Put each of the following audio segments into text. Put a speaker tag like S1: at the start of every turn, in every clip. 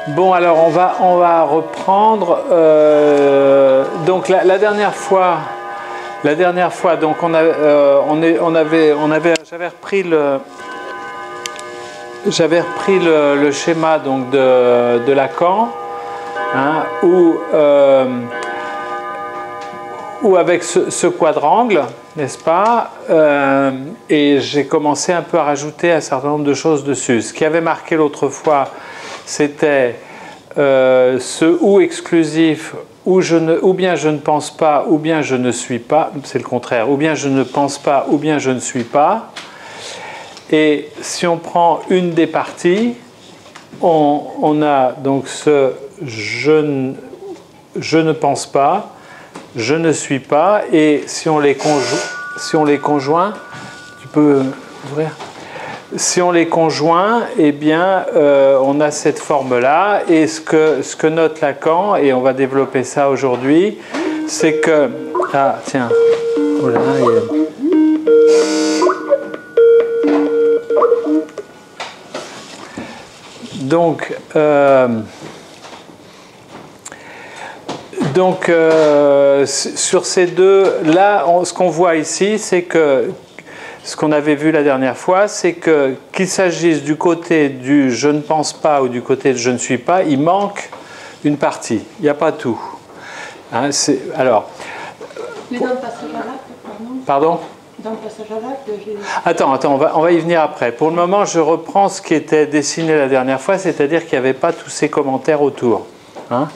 S1: Bon, alors on va reprendre. Donc la dernière fois, donc j'avais repris le schéma donc de Lacan, hein, où avec ce quadrangle, n'est-ce pas, et j'ai commencé un peu à rajouter un certain nombre de choses dessus. Ce qui avait marqué l'autre fois, c'était ce ou exclusif, ou bien je ne pense pas, ou bien je ne suis pas, c'est le contraire, ou bien je ne pense pas, ou bien je ne suis pas. Et si on prend une des parties, on a donc ce je ne pense pas, je ne suis pas, et si on les conjoint, tu peux ouvrir. Si on les conjoint, eh bien, on a cette forme-là. Et ce que note Lacan, et on va développer ça aujourd'hui, c'est que... Ah, tiens. Oh là, Donc, sur ces deux, là, ce qu'on voit ici, c'est que ce qu'on avait vu la dernière fois, c'est que qu'il s'agisse du côté du je ne pense pas ou du côté de je ne suis pas, il manque une partie. Il n'y a pas tout. Hein, alors.
S2: Mais dans le passage à l'acte,
S1: pardon ?
S2: Dans le passage à l'acte,
S1: Attends, on va y venir après. Pour le moment, je reprends ce qui était dessiné la dernière fois, c'est-à-dire qu'il n'y avait pas tous ces commentaires autour. Hein ?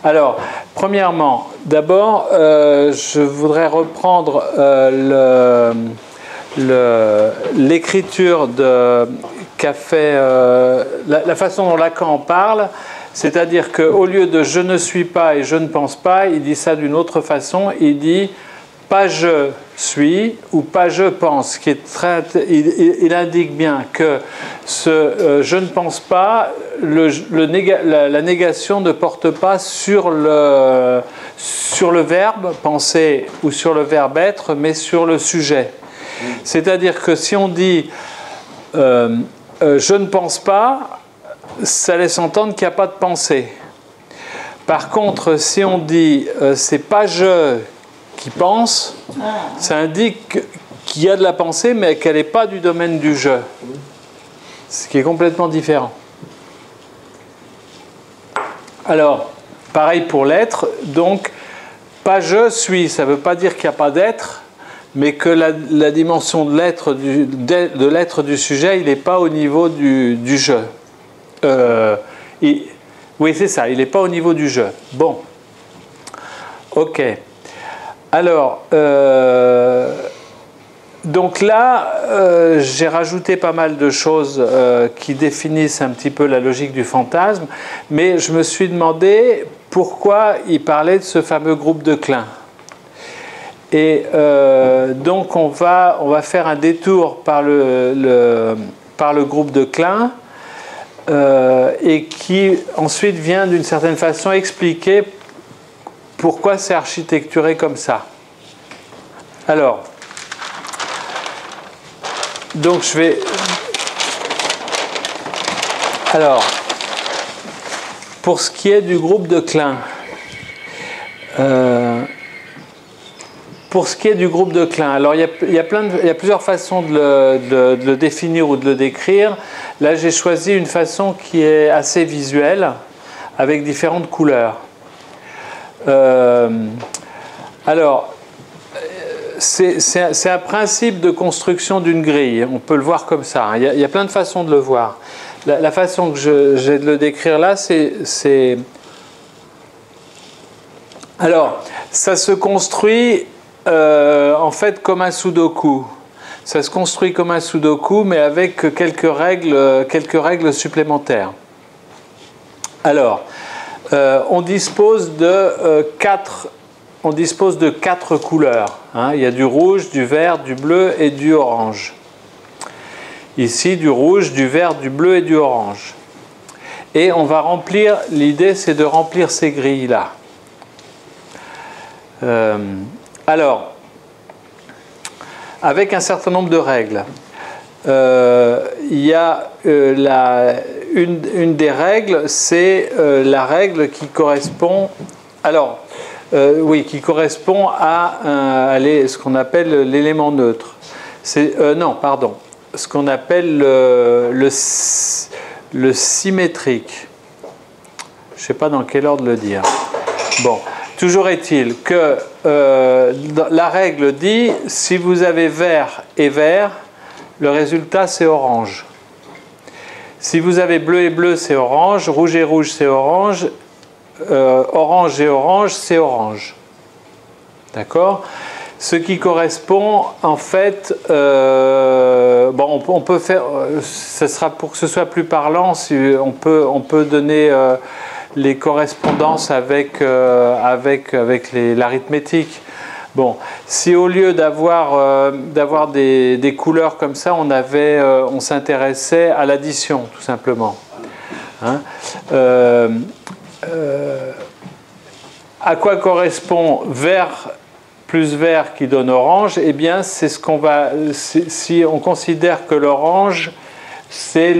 S1: Alors, premièrement, d'abord, je voudrais reprendre l'écriture qu'a fait la façon dont Lacan en parle, c'est-à-dire qu'au lieu de je ne suis pas et je ne pense pas, il dit ça d'une autre façon, il dit pas je suis ou pas je pense, qui est il indique bien que je ne pense pas, la négation ne porte pas sur le verbe penser ou sur le verbe être, mais sur le sujet. C'est-à-dire que si on dit je ne pense pas, ça laisse entendre qu'il n'y a pas de pensée. Par contre, si on dit c'est pas je qui pense, ça indique qu'il y a de la pensée, mais qu'elle n'est pas du domaine du je. Ce qui est complètement différent. Alors, pareil pour l'être, donc, pas je suis, ça ne veut pas dire qu'il n'y a pas d'être, mais que la dimension de l'être du sujet, il n'est pas au niveau du je. Oui, c'est ça, il n'est pas au niveau du je. Bon. Ok. Alors, donc là, j'ai rajouté pas mal de choses qui définissent un petit peu la logique du fantasme, mais je me suis demandé pourquoi il parlait de ce fameux groupe de Klein. Et donc on va faire un détour par le groupe de Klein, et qui ensuite vient d'une certaine façon expliquer pourquoi c'est architecturé comme ça. Alors, donc je vais... Alors, pour ce qui est du groupe de Klein, alors il y a plusieurs façons de le définir ou de le décrire. Là, j'ai choisi une façon qui est assez visuelle, avec différentes couleurs. Alors, c'est un principe de construction d'une grille. On peut le voir comme ça. Il y a plein de façons de le voir. La façon que j'ai de le décrire là, c'est... Alors, ça se construit en fait comme un sudoku. Ça se construit comme un sudoku, mais avec quelques règles supplémentaires. Alors, on dispose de quatre couleurs. Hein. Il y a du rouge, du vert, du bleu et du orange. Ici, du rouge, du vert, du bleu et du orange. Et on va remplir, l'idée c'est de remplir ces grilles-là. Alors, avec un certain nombre de règles. Il y a une des règles, c'est la règle qui correspond... Alors, oui, qui correspond à ce qu'on appelle l'élément neutre. Non, pardon. Ce qu'on appelle le symétrique. Je ne sais pas dans quel ordre le dire. Bon, toujours est-il que la règle dit, si vous avez vert et vert, le résultat c'est orange. Si vous avez bleu et bleu, c'est orange, rouge et rouge, c'est orange, orange et orange, c'est orange. D'accord ? Ce qui correspond, en fait, bon, on peut faire, ce sera pour que ce soit plus parlant, on peut donner les correspondances avec l'arithmétique. Bon, si au lieu d'avoir des couleurs comme ça, on s'intéressait à l'addition, tout simplement. Hein, à quoi correspond vert plus vert qui donne orange? Eh bien, c'est ce qu'on va... Si on considère que l'orange, c'est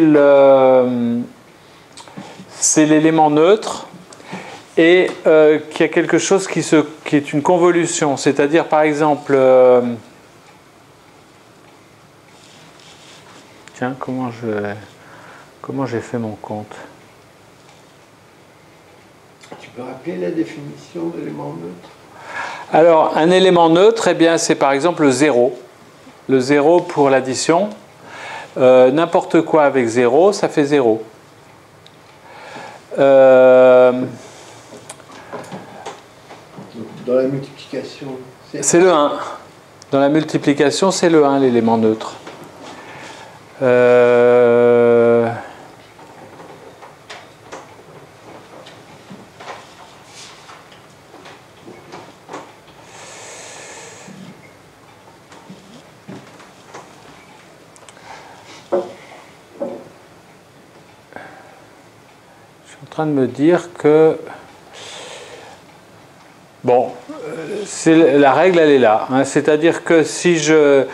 S1: l'élément neutre, et qu'il y a quelque chose qui est une convolution, c'est-à-dire par exemple, tiens, comment j'ai fait mon compte?
S3: Tu peux rappeler la définition d'élément neutre?
S1: Alors, un élément neutre, eh bien, c'est par exemple le 0. Le 0 pour l'addition. N'importe quoi avec 0, ça fait 0.
S3: Dans la multiplication,
S1: c'est le 1. Dans la multiplication, c'est le 1, l'élément neutre. Je suis en train de me dire que... Bon, la règle, elle est là. Hein, c'est-à-dire que si je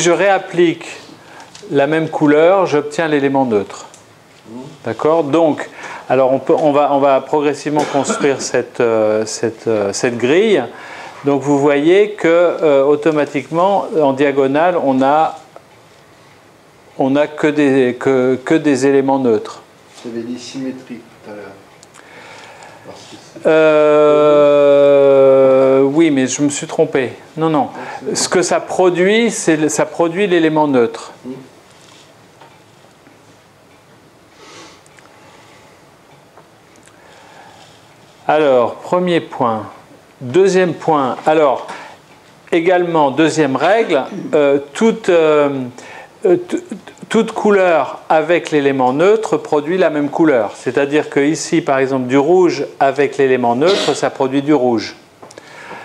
S1: réapplique la même couleur, j'obtiens l'élément neutre. D'accord? Donc, alors on va progressivement construire cette grille. Donc vous voyez que automatiquement, en diagonale, on a que des éléments neutres.
S3: Tu avais dit symétrique tout à l'heure.
S1: Oui, mais je me suis trompé. Non, non. Ce que ça produit, ça produit l'élément neutre. Alors, premier point. Deuxième point. Alors, également, deuxième règle, toute couleur avec l'élément neutre produit la même couleur. C'est-à-dire que ici, par exemple, du rouge avec l'élément neutre, ça produit du rouge.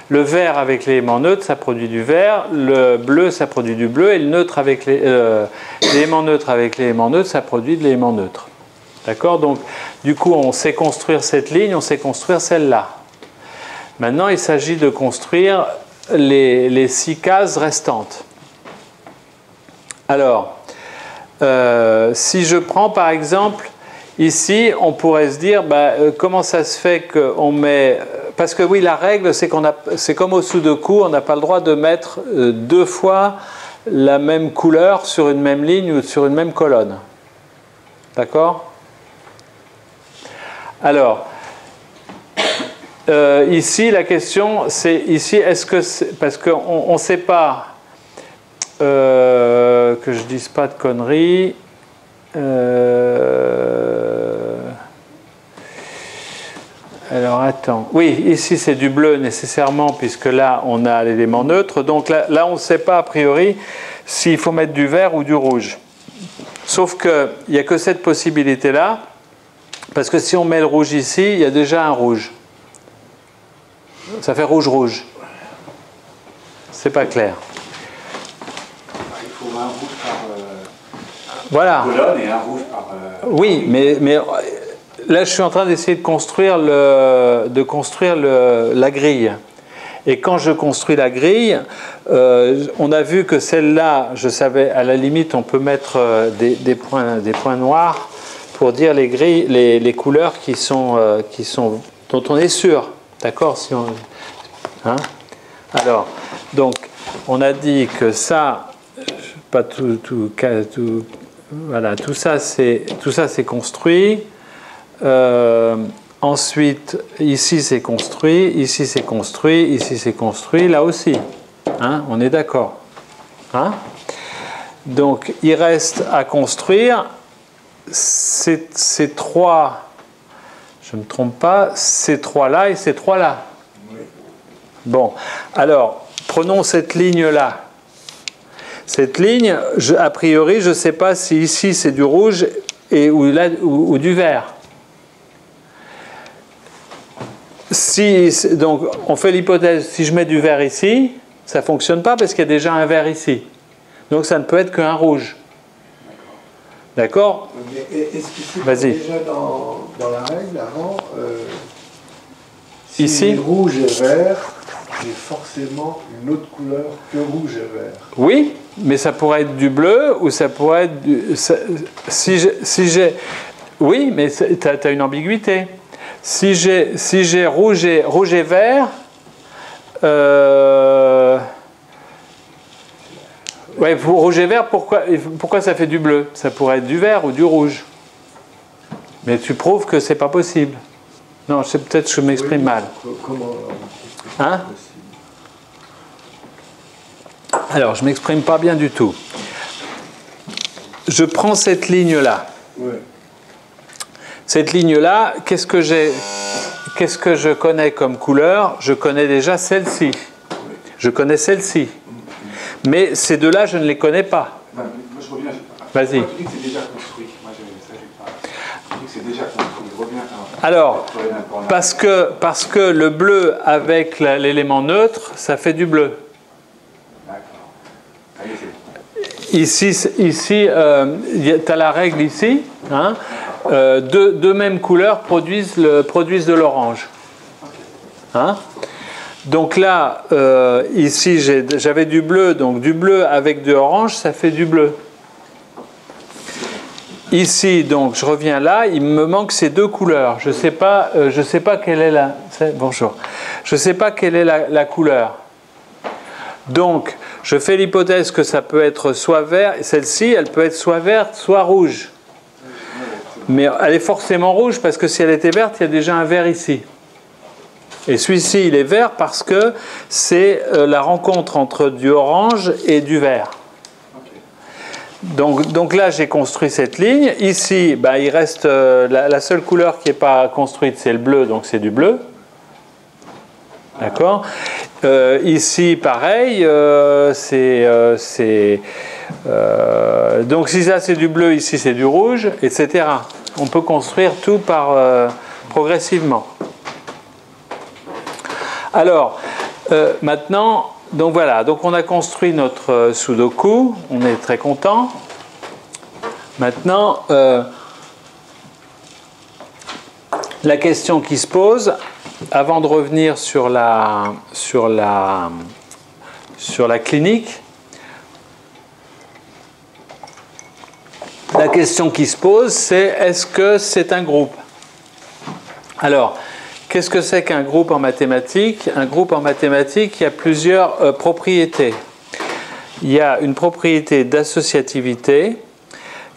S1: Le vert avec l'élément neutre, ça produit du vert. Le bleu, ça produit du bleu. Et le neutre avec l'élément neutre avec l'élément neutre, ça produit de l'élément neutre. D'accord? Donc, du coup, on sait construire cette ligne, on sait construire celle-là. Maintenant, il s'agit de construire les 6 cases restantes. Alors, si je prends par exemple, ici, on pourrait se dire, comment ça se fait qu'on met... Parce que oui, la règle, c'est comme au Sudoku, on n'a pas le droit de mettre 2 fois la même couleur sur une même ligne ou sur une même colonne. D'accord? Alors, ici, la question, c'est ici, est-ce que c'est... Parce qu'on ne sait pas... que je ne dise pas de conneries. Alors attends. Oui, ici c'est du bleu nécessairement, puisque là on a l'élément neutre. Donc là on ne sait pas a priori s'il faut mettre du vert ou du rouge. Sauf qu'il n'y a que cette possibilité-là, parce que si on met le rouge ici, il y a déjà un rouge. Ça fait rouge-rouge. C'est pas clair.
S4: Un rouge par
S1: voilà.
S4: colonne et un rouge par...
S1: Oui, mais là je suis en train d'essayer de construire la grille. Et quand je construis la grille, on a vu que celle-là, je savais, à la limite, on peut mettre des points noirs pour dire les grilles, les couleurs dont on est sûr. D'accord, si on, hein? Alors, donc, on a dit que ça, pas voilà, tout ça c'est construit. Ensuite, ici c'est construit, ici c'est construit, ici c'est construit, là aussi. Hein, on est d'accord. Hein? Donc, il reste à construire ces trois, je ne me trompe pas, ces trois-là et ces trois-là. Bon, alors, prenons cette ligne-là. Cette ligne, a priori, je ne sais pas si ici c'est du rouge ou du vert. Donc, on fait l'hypothèse, si je mets du vert ici, ça ne fonctionne pas parce qu'il y a déjà un vert ici. Donc, ça ne peut être qu'un rouge. D'accord?
S3: Est-ce que c'est déjà dans la règle avant si
S1: ici,
S3: rouge et vert, j'ai forcément une autre couleur que rouge et vert.
S1: Oui, mais ça pourrait être du bleu ou ça pourrait être du... oui, mais tu as une ambiguïté. Si j'ai rouge et vert, ouais, pour rouge et vert, pourquoi ça fait du bleu? Ça pourrait être du vert ou du rouge. Mais tu prouves que c'est pas possible. Non, peut-être que je m'exprime mal.
S3: Comment
S1: hein? Alors, je ne m'exprime pas bien du tout. Je prends cette ligne-là.
S3: Ouais.
S1: Cette ligne-là, qu'est-ce que je connais comme couleur? Je connais déjà celle-ci. Je connais celle-ci. Mais ces deux-là, je ne les connais pas.
S4: Moi, je reviens.
S1: Vas-y.
S4: Tu dis que c'est déjà construit. Moi, ça, j'ai pas. Tu dis que c'est déjà construit. Reviens.
S1: Alors, parce que le bleu avec l'élément neutre, ça fait du bleu.
S4: D'accord.
S1: Ici, tu as la règle ici. Hein, deux mêmes couleurs produisent de l'orange. Hein? Donc là, ici, j'avais du bleu. Donc du bleu avec de l'orange, ça fait du bleu. Ici, donc, je reviens là, il me manque ces deux couleurs. Je ne sais pas quelle est la... Bonjour. Je ne sais pas quelle est la couleur. Donc, je fais l'hypothèse que ça peut être soit vert, et celle-ci, elle peut être soit verte, soit rouge. Mais elle est forcément rouge parce que si elle était verte, il y a déjà un vert ici. Et celui-ci, il est vert parce que c'est la rencontre entre du orange et du vert. Donc là, j'ai construit cette ligne. Ici, ben, il reste la seule couleur qui n'est pas construite, c'est le bleu, donc c'est du bleu. D'accord. Ici, pareil, donc si ça c'est du bleu, ici c'est du rouge, etc. On peut construire tout progressivement. Alors, maintenant, donc voilà, donc on a construit notre Sudoku, on est très content. Maintenant, la question qui se pose, avant de revenir sur la clinique, la question qui se pose, c'est est-ce que c'est un groupe? Alors, qu'est-ce que c'est qu'un groupe en mathématiques? Un groupe en mathématiques, il y a plusieurs propriétés. Il y a une propriété d'associativité,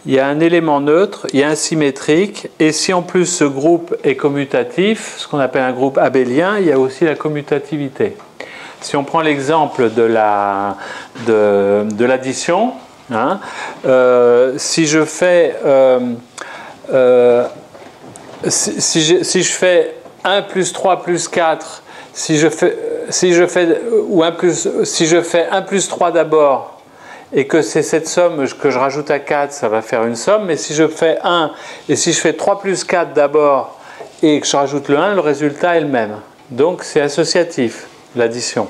S1: il y a un élément neutre, il y a un symétrique, et si en plus ce groupe est commutatif, ce qu'on appelle un groupe abélien, il y a aussi la commutativité. Si on prend l'exemple de l'addition, hein, si je fais si je fais 1 plus 3 plus 4, si je fais 1 plus 3 d'abord, et que c'est cette somme que je rajoute à 4, ça va faire une somme, mais si je fais 1, et si je fais 3 plus 4 d'abord, et que je rajoute le 1, le résultat est le même. Donc c'est associatif, l'addition.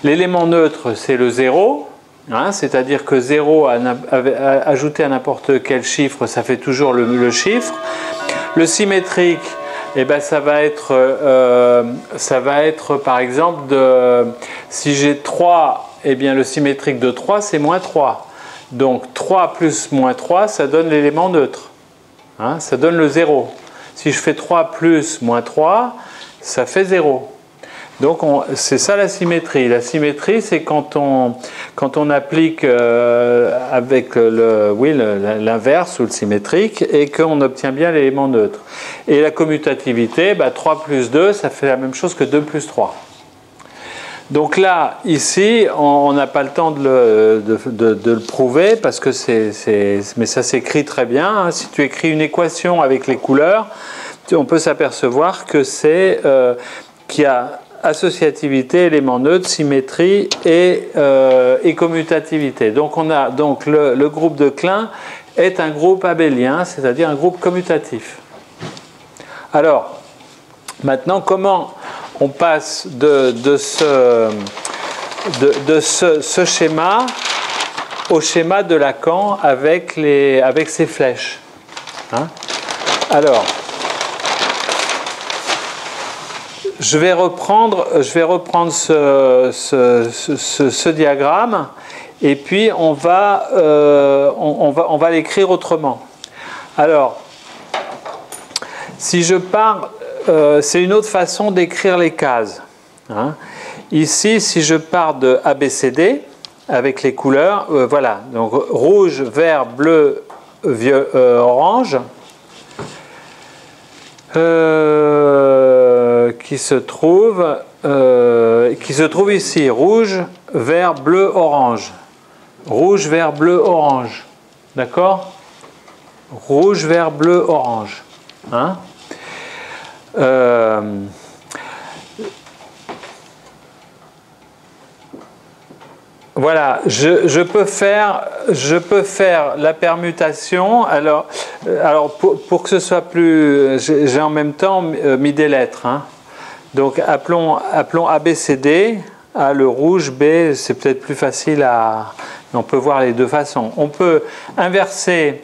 S1: L'élément neutre, c'est le 0, hein, c'est-à-dire que 0 ajouté à n'importe quel chiffre, ça fait toujours le chiffre. Le symétrique, eh ben, ça va être par exemple, si j'ai 3, eh bien, le symétrique de 3, c'est moins 3. Donc 3 plus moins 3, ça donne l'élément neutre. Hein, ça donne le 0. Si je fais 3 plus moins 3, ça fait 0. Donc c'est ça la symétrie. La symétrie, c'est quand on applique avec l'inverse ou le symétrique et qu'on obtient bien l'élément neutre. Et la commutativité, 3 plus 2, ça fait la même chose que 2 plus 3. Donc là, ici, on n'a pas le temps de le prouver parce que mais ça s'écrit très bien. Hein. Si tu écris une équation avec les couleurs, on peut s'apercevoir que c'est qu'il y a associativité, élément neutre, symétrie et commutativité. Donc le groupe de Klein est un groupe abélien, c'est-à-dire un groupe commutatif. Alors, maintenant, comment on passe de ce schéma au schéma de Lacan avec ces flèches, hein? Alors, je vais reprendre ce diagramme et puis on va l'écrire autrement. Alors, si je pars, c'est une autre façon d'écrire les cases. Hein. Ici, si je pars de ABCD avec les couleurs, voilà, donc rouge, vert, bleu, orange. Qui se trouve ici, rouge, vert, bleu, orange. Rouge, vert, bleu, orange. D'accord? Rouge, vert, bleu, orange. Hein? Voilà, je peux faire la permutation. Alors pour que ce soit plus, j'ai en même temps mis des lettres. Hein. Donc appelons ABCD. A le rouge, B, c'est peut-être plus facile à. On peut voir les deux façons. On peut inverser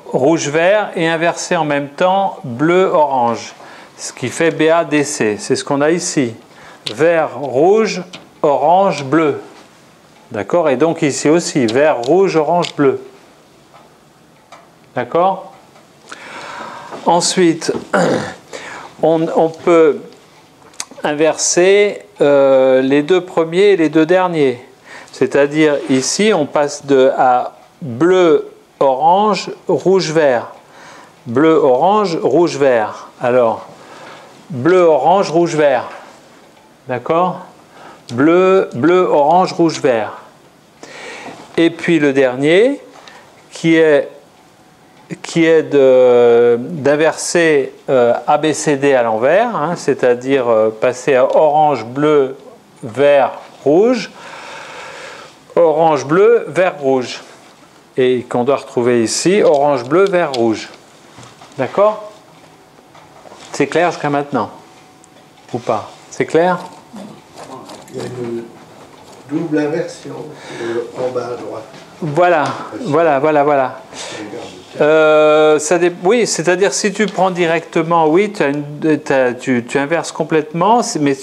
S1: rouge-vert et inverser en même temps bleu-orange, ce qui fait BADC. C'est ce qu'on a ici. Vert, rouge, orange, bleu. D'accord? Et donc ici aussi, vert, rouge, orange, bleu. D'accord? Ensuite, on peut inverser les deux premiers et les deux derniers. C'est-à-dire ici, on passe à bleu, orange, rouge, vert. Bleu, orange, rouge, vert. Alors, bleu, orange, rouge, vert. D'accord? Bleu, orange, rouge, vert. Et puis le dernier, qui est d'inverser ABCD à l'envers, hein, c'est-à-dire passer à orange, bleu, vert, rouge, orange, bleu, vert, rouge. Et qu'on doit retrouver ici, orange, bleu, vert, rouge. D'accord? C'est clair jusqu'à maintenant? Ou pas? C'est clair?
S3: Il y a une double inversion en bas à droite.
S1: Voilà. Oui, c'est-à-dire si tu prends directement, oui, tu inverses complètement, mais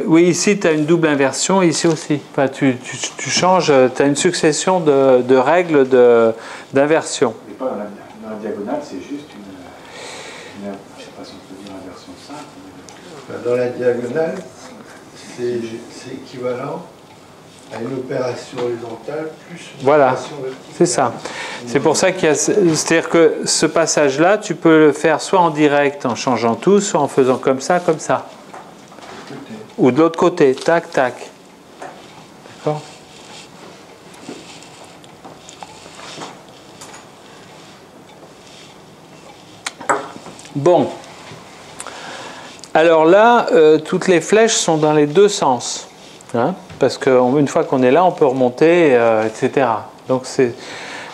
S1: oui, ici tu as une double inversion, ici aussi. Enfin, tu changes, tu as une succession de règles d'inversion.
S4: Mais pas dans la diagonale, c'est juste je ne sais pas si on peut dire inversion simple.
S3: Dans la diagonale, c'est équivalent à une opération horizontale plus une opération verticale.
S1: C'est ça. C'est pour ça qu'il y a, c'est-à-dire que ce passage-là, tu peux le faire soit en direct en changeant tout, soit en faisant comme ça. Ou de l'autre côté, tac, tac. D'accord? Bon. Alors là, toutes les flèches sont dans les deux sens. Hein, parce qu'une fois qu'on est là, on peut remonter, etc. Donc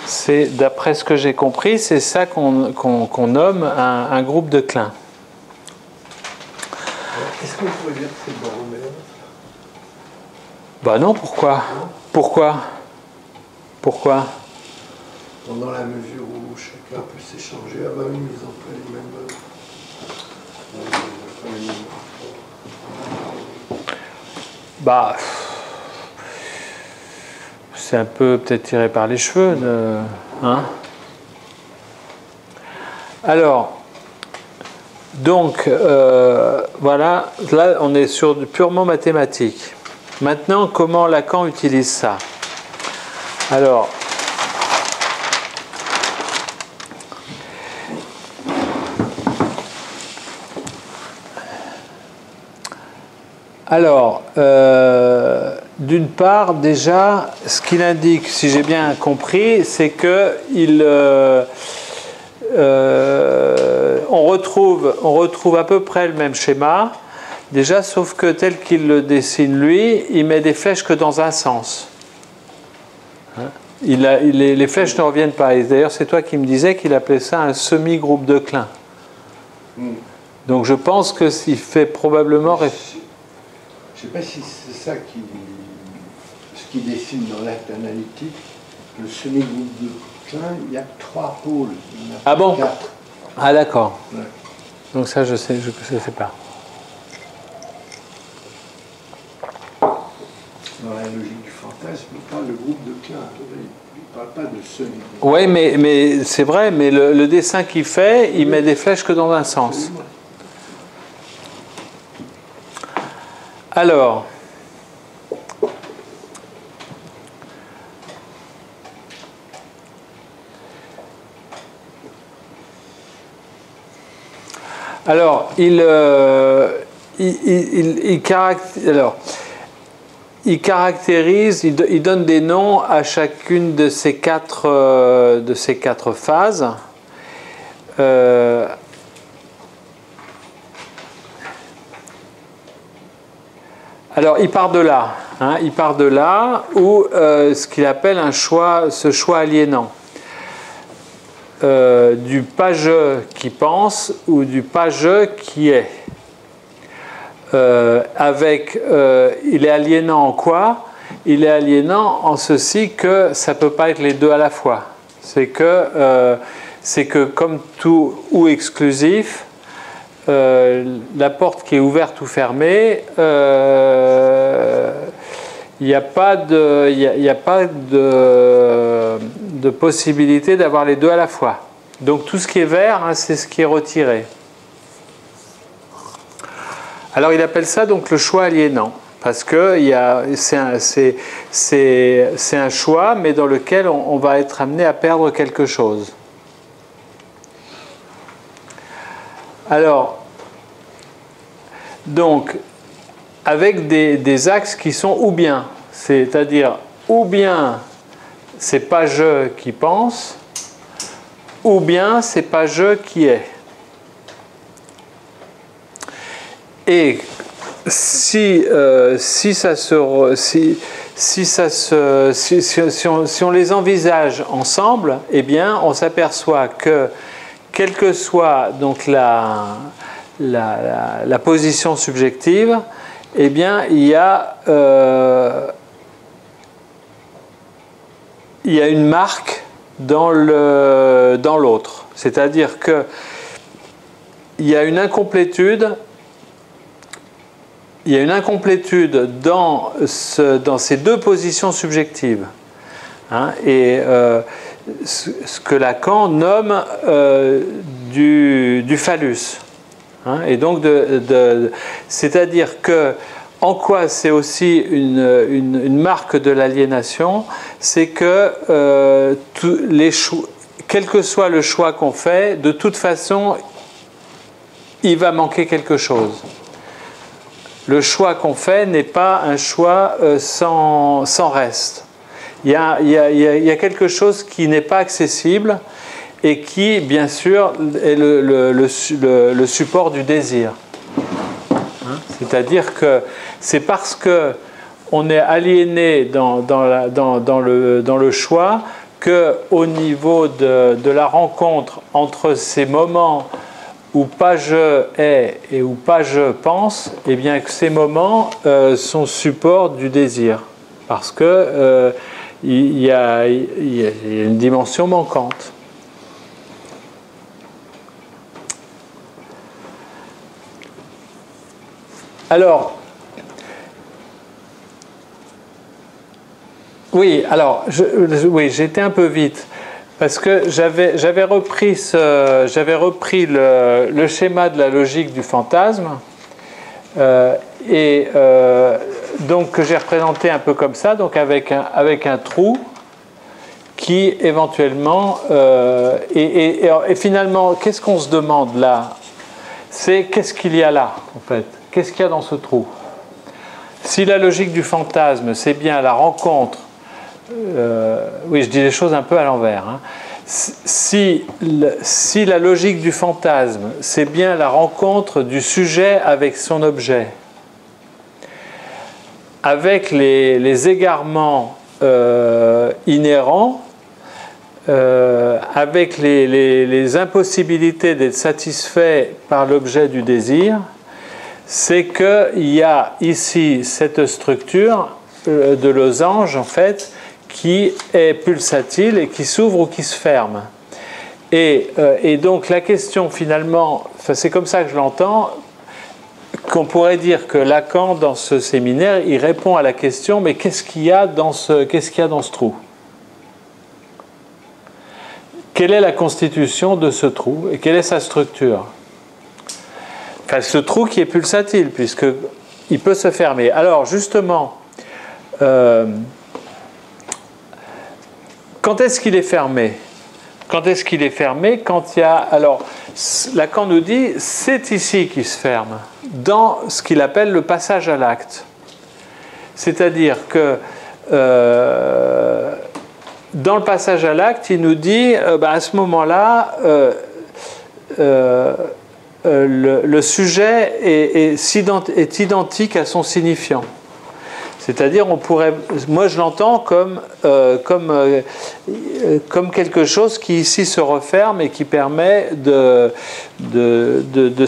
S1: c'est d'après ce que j'ai compris, c'est ça qu'on nomme un groupe de Klein.
S3: Est-ce qu'on pourrait dire que c'est Borromeo?
S1: Bah non, pourquoi? Pourquoi?
S3: Dans la mesure où chacun peut s'échanger, ah bah oui, ils ont pas les mêmes.
S1: Bah, c'est un peu peut-être tiré par les cheveux, hein? Alors, donc, voilà, là on est sur du purement mathématique. Maintenant, comment Lacan utilise ça? Alors, d'une part, déjà, ce qu'il indique, si j'ai bien compris, c'est que on retrouve à peu près le même schéma, déjà, sauf que tel qu'il le dessine lui, il met des flèches que dans un sens. Les flèches ne reviennent pas. D'ailleurs, c'est toi qui me disais qu'il appelait ça un semi-groupe de Klein. Donc je pense que s'il fait probablement...
S3: Je ne sais pas si c'est ça ce qui dessine dans l'acte analytique. Le semi-groupe de Klein, il y a 3 pôles.
S1: Ah bon?
S3: 4.
S1: Ah d'accord.
S3: Ouais.
S1: Donc ça, je ne sais pas.
S3: Dans la logique du fantasme, il parle de groupe de Klein. Il ne parle pas de semi-groupe.
S1: Oui, mais c'est vrai, mais le dessin qu'il fait, il met des flèches que dans un sens.
S3: Absolument.
S1: Alors, il caractérise, il donne des noms à chacune de ces quatre phases. Alors, il part de là. Il part de là où ce qu'il appelle ce choix aliénant. Du pas je qui pense ou du pas je qui est. Il est aliénant en quoi? Il est aliénant en ceci que ça ne peut pas être les deux à la fois. C'est que comme tout ou exclusif, la porte qui est ouverte ou fermée, il n'y a pas de possibilité d'avoir les deux à la fois. Donc tout ce qui est vert, c'est ce qui est retiré. Alors il appelle ça donc le choix aliénant, parce que c'est un choix, mais dans lequel on va être amené à perdre quelque chose. Alors, donc, avec des axes qui sont ou bien, c'est-à-dire ou bien c'est pas je qui pense, ou bien c'est pas je qui est. Et si on les envisage ensemble, eh bien, on s'aperçoit que quelle que soit donc la position subjective, eh bien, il y a une marque dans l'autre. C'est-à-dire qu'il y a une incomplétude. Il y a une incomplétude dans ces deux positions subjectives. Et ce que Lacan nomme du phallus. Et donc, c'est-à-dire que, en quoi c'est aussi une marque de l'aliénation, c'est que quel que soit le choix qu'on fait, de toute façon, il va manquer quelque chose. Le choix qu'on fait n'est pas un choix sans reste. Il y a quelque chose qui n'est pas accessible et qui, bien sûr, est le support du désir. C'est-à-dire que c'est parce qu'on est aliéné dans le choix qu'au niveau de la rencontre entre ces moments où pas je est et où pas je pense, eh bien que ces moments sont support du désir. Parce que il y a une dimension manquante. Alors, oui, j'ai été un peu vite. Parce que j'avais repris le schéma de la logique du fantasme donc que j'ai représenté un peu comme ça, donc avec un trou qui éventuellement et finalement qu'est-ce qu'on se demande là? C'est qu'est-ce qu'il y a là en fait? Qu'est-ce qu'il y a dans ce trou? Si la logique du fantasme c'est bien la rencontre, oui je dis les choses un peu à l'envers, hein. Si la logique du fantasme c'est bien la rencontre du sujet avec son objet, avec les égarements inhérents, avec les impossibilités d'être satisfait par l'objet du désir, c'est qu'il y a ici cette structure de losange en fait qui est pulsatile et qui s'ouvre ou qui se ferme. Et donc la question finalement, c'est comme ça que je l'entends, qu'on pourrait dire que Lacan dans ce séminaire, il répond à la question mais qu'est-ce qu'il y a dans ce trou? Quelle est la constitution de ce trou et quelle est sa structure? Enfin, ce trou qui est pulsatile puisqu'il peut se fermer. Alors justement, quand est-ce qu'il est fermé? Quand est-ce qu'il est fermé? Quand il y a... Alors, Lacan nous dit, c'est ici qu'il se ferme, dans ce qu'il appelle le passage à l'acte. C'est-à-dire que dans le passage à l'acte, il nous dit, à ce moment-là, le sujet est identique à son signifiant. C'est-à-dire, moi je l'entends comme quelque chose qui ici se referme et qui permet de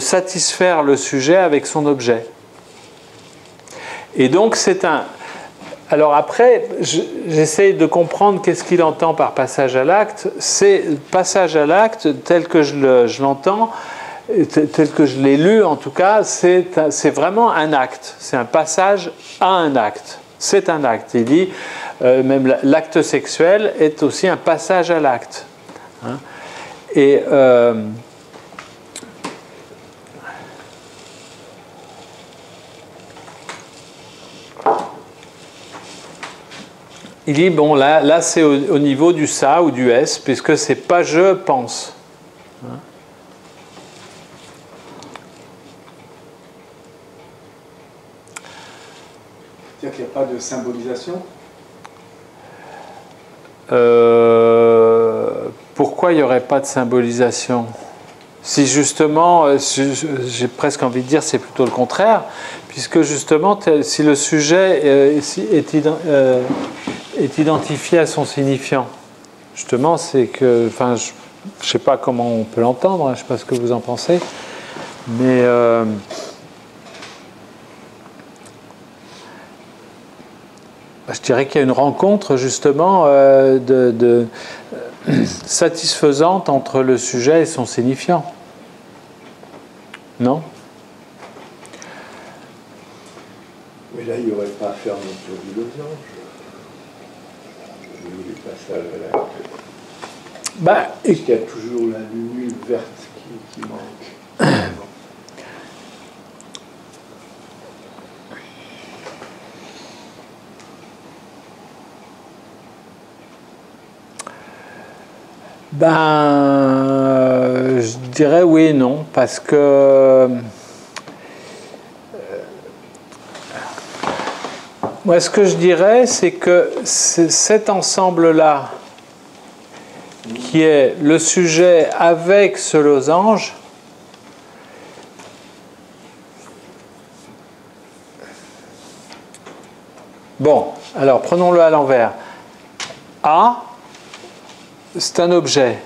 S1: satisfaire le sujet avec son objet. Et donc c'est un... Alors après, j'essaye de comprendre qu'est-ce qu'il entend par passage à l'acte. C'est passage à l'acte tel que je l'entends, tel que je l'ai lu en tout cas, c'est vraiment un acte, c'est un passage à un acte, c'est un acte. Il dit, même l'acte sexuel est aussi un passage à l'acte. Hein. Et il dit, bon là c'est au niveau du ça ou du S, puisque c'est pas je pense. Hein.
S4: C'est-à-dire qu'il n'y a pas de symbolisation?
S1: Pourquoi il n'y aurait pas de symbolisation? Si justement, j'ai presque envie de dire c'est plutôt le contraire, puisque justement, si le sujet est identifié à son signifiant, justement, c'est que, enfin, je ne sais pas comment on peut l'entendre, hein, je ne sais pas ce que vous en pensez, mais... je dirais qu'il y a une rencontre justement satisfaisante entre le sujet et son signifiant. Non?
S3: Mais là, il n'y aurait pas fermeture du losange. Les passages à l'acte. Parce qu'il y a toujours la lunule verte qui manque.
S1: Je dirais oui et non, parce que moi ce que je dirais c'est que cet ensemble-là, qui est le sujet avec ce losange, bon, alors prenons-le à l'envers. A, c'est un objet.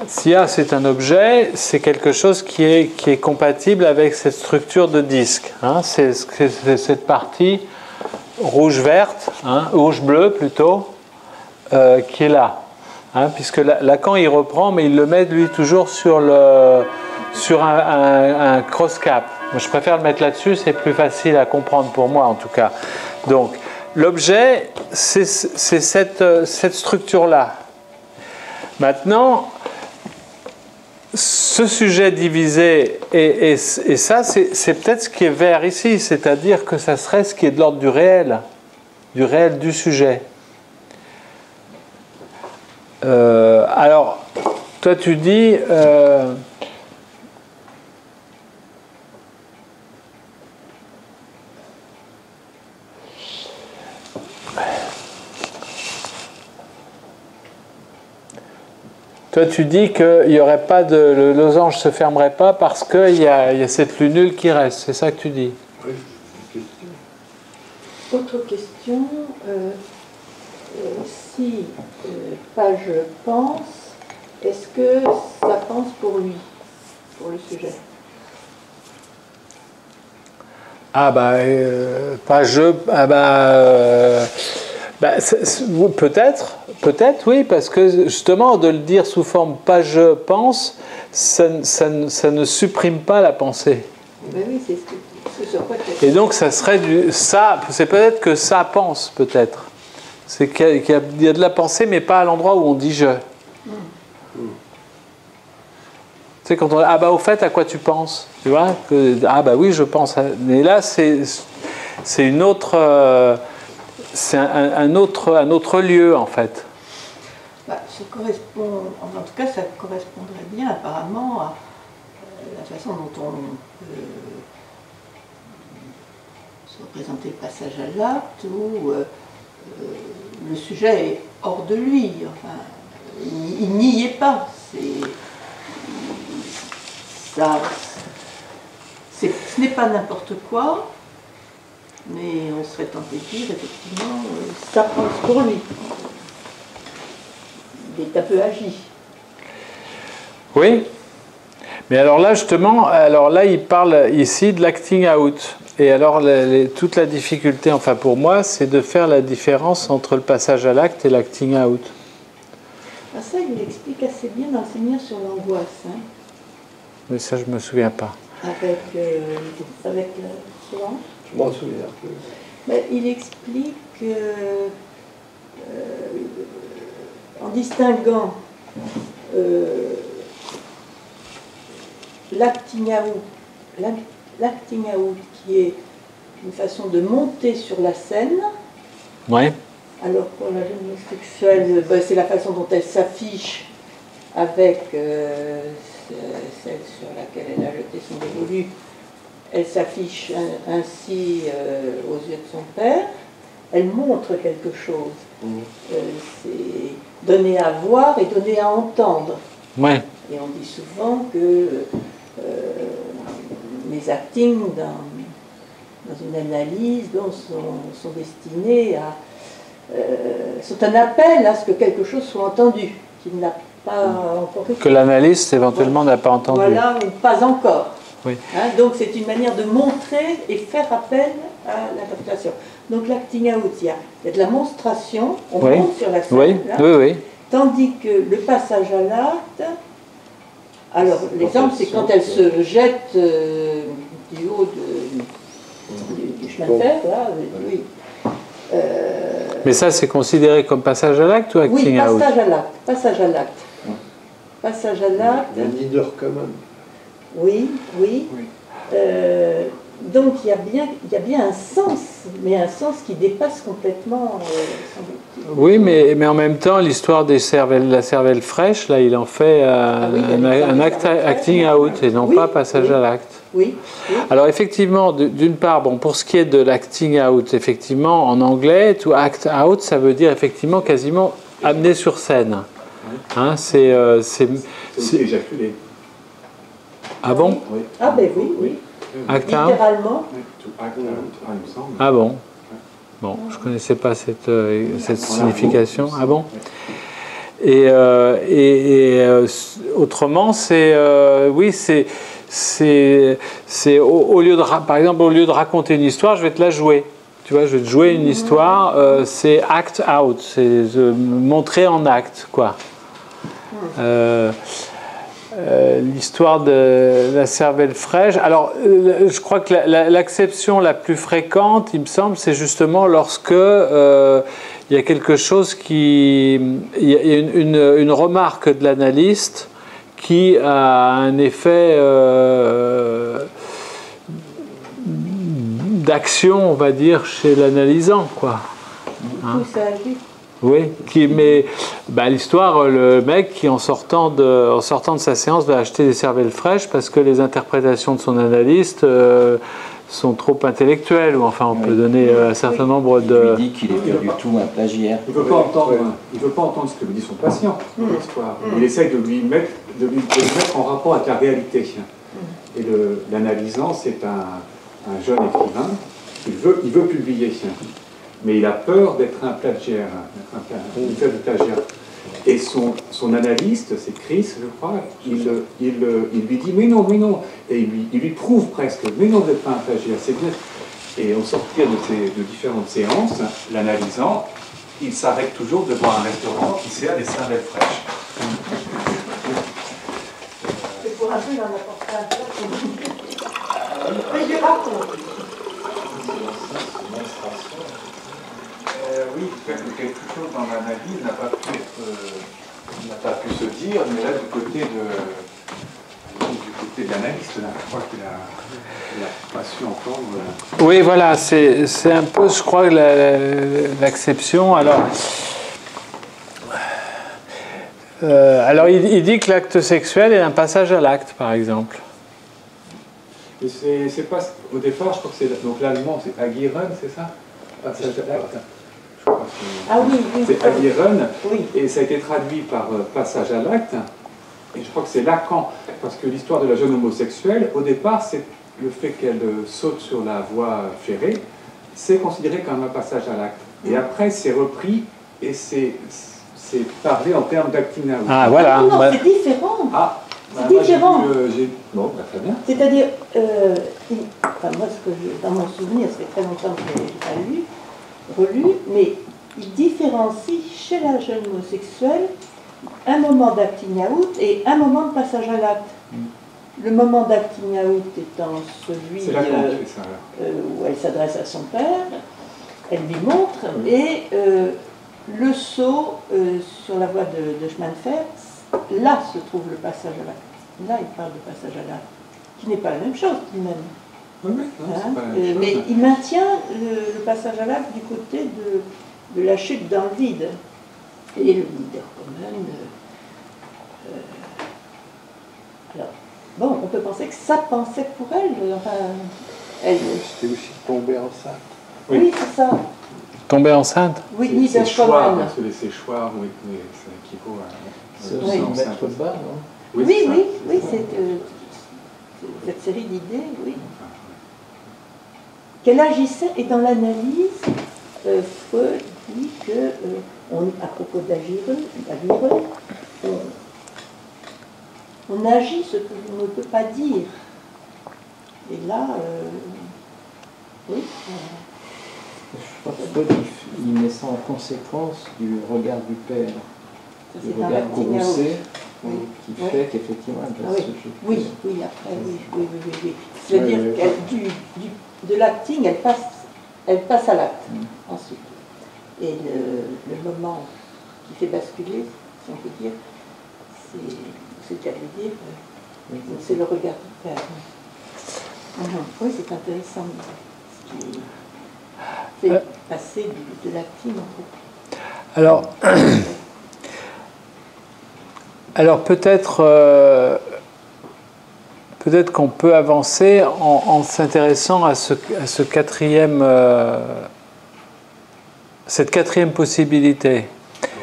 S1: Si A c'est un objet, c'est quelque chose qui est compatible avec cette structure de disque. Hein, c'est cette partie rouge-verte, hein, rouge-bleu plutôt, qui est là. Hein, puisque Lacan il reprend, mais il le met lui toujours sur un cross-cap. Moi, je préfère le mettre là-dessus, c'est plus facile à comprendre pour moi en tout cas. Donc l'objet, c'est cette structure-là. Maintenant, ce sujet divisé, et ça, c'est peut-être ce qui est vert ici, c'est-à-dire que ça serait ce qui est de l'ordre du réel du sujet. Alors, toi tu dis... Toi, tu dis qu'il n'y aurait pas de... Le losange ne se fermerait pas parce qu'il y a cette lunule qui reste. C'est ça que tu dis?
S3: Oui, une question.
S2: Autre question. Si Page pense, est-ce que ça pense pour lui, pour le sujet?
S1: Ah bah, Page... Ah bah, peut-être, oui, parce que justement, de le dire sous forme pas je pense, ça ne supprime pas la pensée.
S2: Ben oui, c'est ce sur quoi tu as...
S1: Et donc, ça serait du ça, c'est peut-être que ça pense, peut-être. C'est qu'il y a de la pensée, mais pas à l'endroit où on dit je. Tu sais, quand on dit ah bah, au fait, à quoi tu penses? Tu vois ah bah oui, je pense. Mais là, c'est une autre. C'est un autre lieu, en fait.
S2: Bah, ça correspond, en tout cas, ça correspondrait bien apparemment à la façon dont on peut se représenter le passage à l'acte, où le sujet est hors de lui. Enfin, il n'y est pas. Ce n'est pas n'importe quoi. Mais on serait tenté de dire, effectivement, ça pense pour lui. Il est un peu agi.
S1: Oui. Mais alors là, justement, il parle ici de l'acting out. Et alors, toute la difficulté, enfin pour moi, c'est de faire la différence entre le passage à l'acte et l'acting out.
S2: Ah, ça, il explique assez bien dans le séminaire sur l'angoisse. Hein.
S1: Mais ça, je ne me souviens pas.
S2: Avec Solange.
S3: Je m'en souviens un peu.
S2: Mais il explique en distinguant l'acting out qui est une façon de monter sur la scène.
S1: Ouais.
S2: Alors pour la jeune sexuelle, c'est la façon dont elle s'affiche avec celle sur laquelle elle a jeté son dévolu. Elle s'affiche ainsi aux yeux de son père. Elle montre quelque chose. C'est donner à voir et donner à entendre.
S1: Ouais.
S2: Et on dit souvent que les actings dans une analyse sont destinés à... sont un appel à ce que quelque chose soit entendu, qu'il n'a pas encore été.
S1: Que l'analyste éventuellement n'a pas entendu.
S2: Voilà, ou pas encore.
S1: Oui.
S2: Hein, donc c'est une manière de montrer et faire appel à l'interprétation. Donc l'acting out, il y a de la monstration, on monte sur la scène,
S1: oui.
S2: là,
S1: Oui.
S2: tandis que le passage à l'acte, alors l'exemple c'est quand elle se jette du haut du chemin de fer, là, oui.
S1: Mais ça, c'est considéré comme passage à l'acte ou acting out?
S2: Oui, passage à l'acte. Passage à l'acte. Passage à l'acte.
S3: La leader common.
S2: Oui. Donc il y a bien un sens, mais un sens qui dépasse complètement.
S1: Oui, mais en même temps, l'histoire la cervelle fraîche, là, il en fait un acting out et non pas passage à l'acte.
S2: Oui.
S1: Alors effectivement, d'une part, bon, pour ce qui est de l'acting out, effectivement, en anglais, to act out, ça veut dire effectivement quasiment amener sur scène. Hein, c'est
S4: éjaculer.
S1: Ah bon?
S4: Oui.
S2: Ah ben oui.
S1: Act out?
S2: Littéralement.
S4: To act out, il me semble.
S1: Ah bon? Bon, je ne connaissais pas cette signification. Ah bon? Et autrement, c'est au lieu de, par exemple, au lieu de raconter une histoire, je vais te la jouer. Tu vois, je vais te jouer une histoire. C'est act out, c'est montrer en acte, quoi. L'histoire de la cervelle fraîche. Alors, je crois que l'acception la plus fréquente, il me semble, c'est justement lorsque il y a quelque chose qui... Il y a une remarque de l'analyste qui a un effet d'action, on va dire, chez l'analysant, quoi. Hein?
S2: Ça agit.
S1: Oui, mais l'histoire, le mec qui en sortant de sa séance va acheter des cervelles fraîches parce que les interprétations de son analyste sont trop intellectuelles, ou enfin on peut donner un certain nombre de...
S5: Il lui dit qu'il n'est pas du tout un plagiaire.
S4: Il ne veut pas entendre ce que lui dit son patient dans l'histoire. Il essaye de lui mettre en rapport avec la réalité. Et l'analysant, c'est un jeune écrivain, il veut publier. Mais il a peur d'être un plagiaire, de faire du plagiat. Et son analyste, c'est Chris, je crois, il lui dit mais non, et il lui prouve presque, mais non, vous n'êtes pas un plagiaire, c'est bien. Et au sortir de différentes séances, l'analysant, il s'arrête toujours devant un restaurant qui sert des cervelles fraîches.
S2: C'est pour un peu, il en a porté un peu. Mais je raconte.
S4: Oui, peut-être que quelque chose dans l'analyse n'a pas pu se dire, mais là, du côté de l'analyste, je crois qu'il n'a pas su entendre.
S1: Oui, voilà, c'est un peu, je crois, l'acception. Alors il dit que l'acte sexuel est un passage à l'acte, par exemple.
S4: Mais c'est pas, au départ, je crois que c'est, donc l'allemand, c'est Agieren, c'est ça? Passage à l'acte.
S2: Ah oui,
S4: c'est Agieren,
S2: oui.
S4: Et ça a été traduit par passage à l'acte, et je crois que c'est Lacan, parce que l'histoire de la jeune homosexuelle, au départ, c'est le fait qu'elle saute sur la voie ferrée, c'est considéré comme un passage à l'acte. Et après, c'est repris, et c'est parlé en termes d'acting out.
S1: Ah, voilà.
S2: Non, c'est différent.
S4: Ah,
S2: c'est différent.
S4: Bon, très bien.
S2: C'est-à-dire, moi, dans mon souvenir, ça fait très longtemps que je n'ai pas lu, relu, mais il différencie chez la jeune homosexuelle un moment d'acting out et un moment de passage à l'acte. Le moment d'acting out étant celui où elle s'adresse à son père, elle lui montre, et le saut sur la voie de chemin de fer, là se trouve le passage à l'acte. Là, il parle de passage à l'acte, qui n'est pas la même chose, tout de même.
S4: Oui, non, pas la même chose.
S2: Mais il maintient le passage à l'acte du côté de la chute dans le vide. Et le leader commun. Alors, bon, on peut penser que ça pensait pour elle. Enfin, elle...
S3: C'était aussi tomber enceinte.
S2: Oui, c'est ça.
S1: Tomber enceinte?
S2: Oui,
S4: c'est
S2: leader
S4: choix,
S2: commun.
S4: parce que les séchoirs, oui, ça équivaut à...
S5: C'est aussi mettre bas, non?
S2: Oui, c'est cette série d'idées, oui. Qu'elle agissait, et dans l'analyse, Freud dit que, à propos d'Agieren, on agit ce que l'on ne peut pas dire. Et là, oui.
S5: Je crois que Freud, il met ça en conséquence du regard du père, du regard courroucé, qui fait qu'effectivement elle va se jeter.
S2: Oui, après, oui. C'est-à-dire qu'elle, de l'acting, elle passe à l'acte, ensuite. Et le moment qui fait basculer, si on peut dire, c'est le cas de le dire, c'est le regard du père. Oui, c'est intéressant. Ce qui fait passer de l'acting en fait.
S1: Alors peut-être qu'on peut avancer en s'intéressant à cette quatrième possibilité.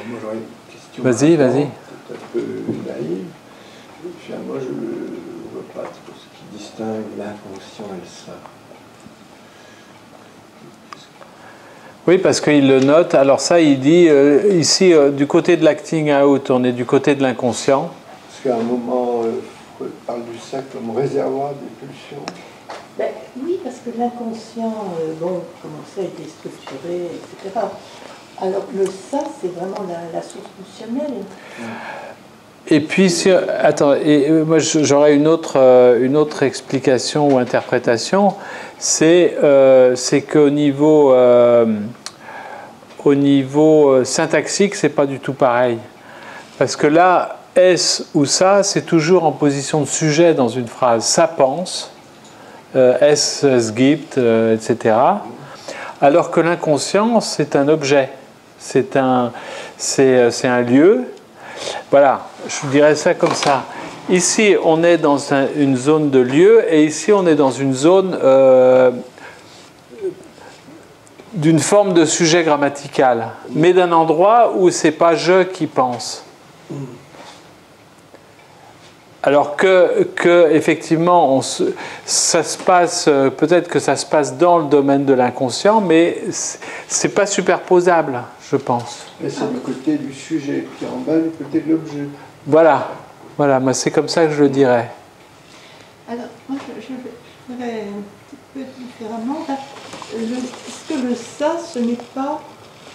S3: Moi j'aurais une question.
S1: Vas-y.
S3: Peut-être un peu naïve. Moi je ne vois pas ce qui distingue l'inconscient et le ça.
S1: Oui, parce qu'il le note. Alors ça, il dit ici, du côté de l'acting out, on est du côté de l'inconscient.
S3: Parce qu'à un moment, Freud parle du ça comme réservoir des pulsions.
S2: Oui, parce que l'inconscient, commençait à être déstructuré, etc. Alors le ça, c'est vraiment la source pulsionnelle.
S1: Et puis, moi j'aurais une autre explication ou interprétation, c'est qu'au niveau au niveau syntaxique, c'est pas du tout pareil. Parce que là, est ou ça, c'est toujours en position de sujet dans une phrase. Ça pense, es gibt, etc. Alors que l'inconscient, c'est un objet, c'est un lieu. Voilà, je dirais ça comme ça. Ici, on est dans une zone de lieu, et ici, on est dans une zone d'une forme de sujet grammatical, mais d'un endroit où c'est pas je qui pense. Alors que effectivement, ça se passe, peut-être que ça se passe dans le domaine de l'inconscient, mais c'est pas superposable, je pense.
S3: Mais c'est du côté du sujet, puis en bas du côté de l'objet.
S1: Voilà, voilà, moi c'est comme ça que je le dirais.
S2: Alors, moi je dirais un petit peu différemment. Est-ce que le ça, ce n'est pas,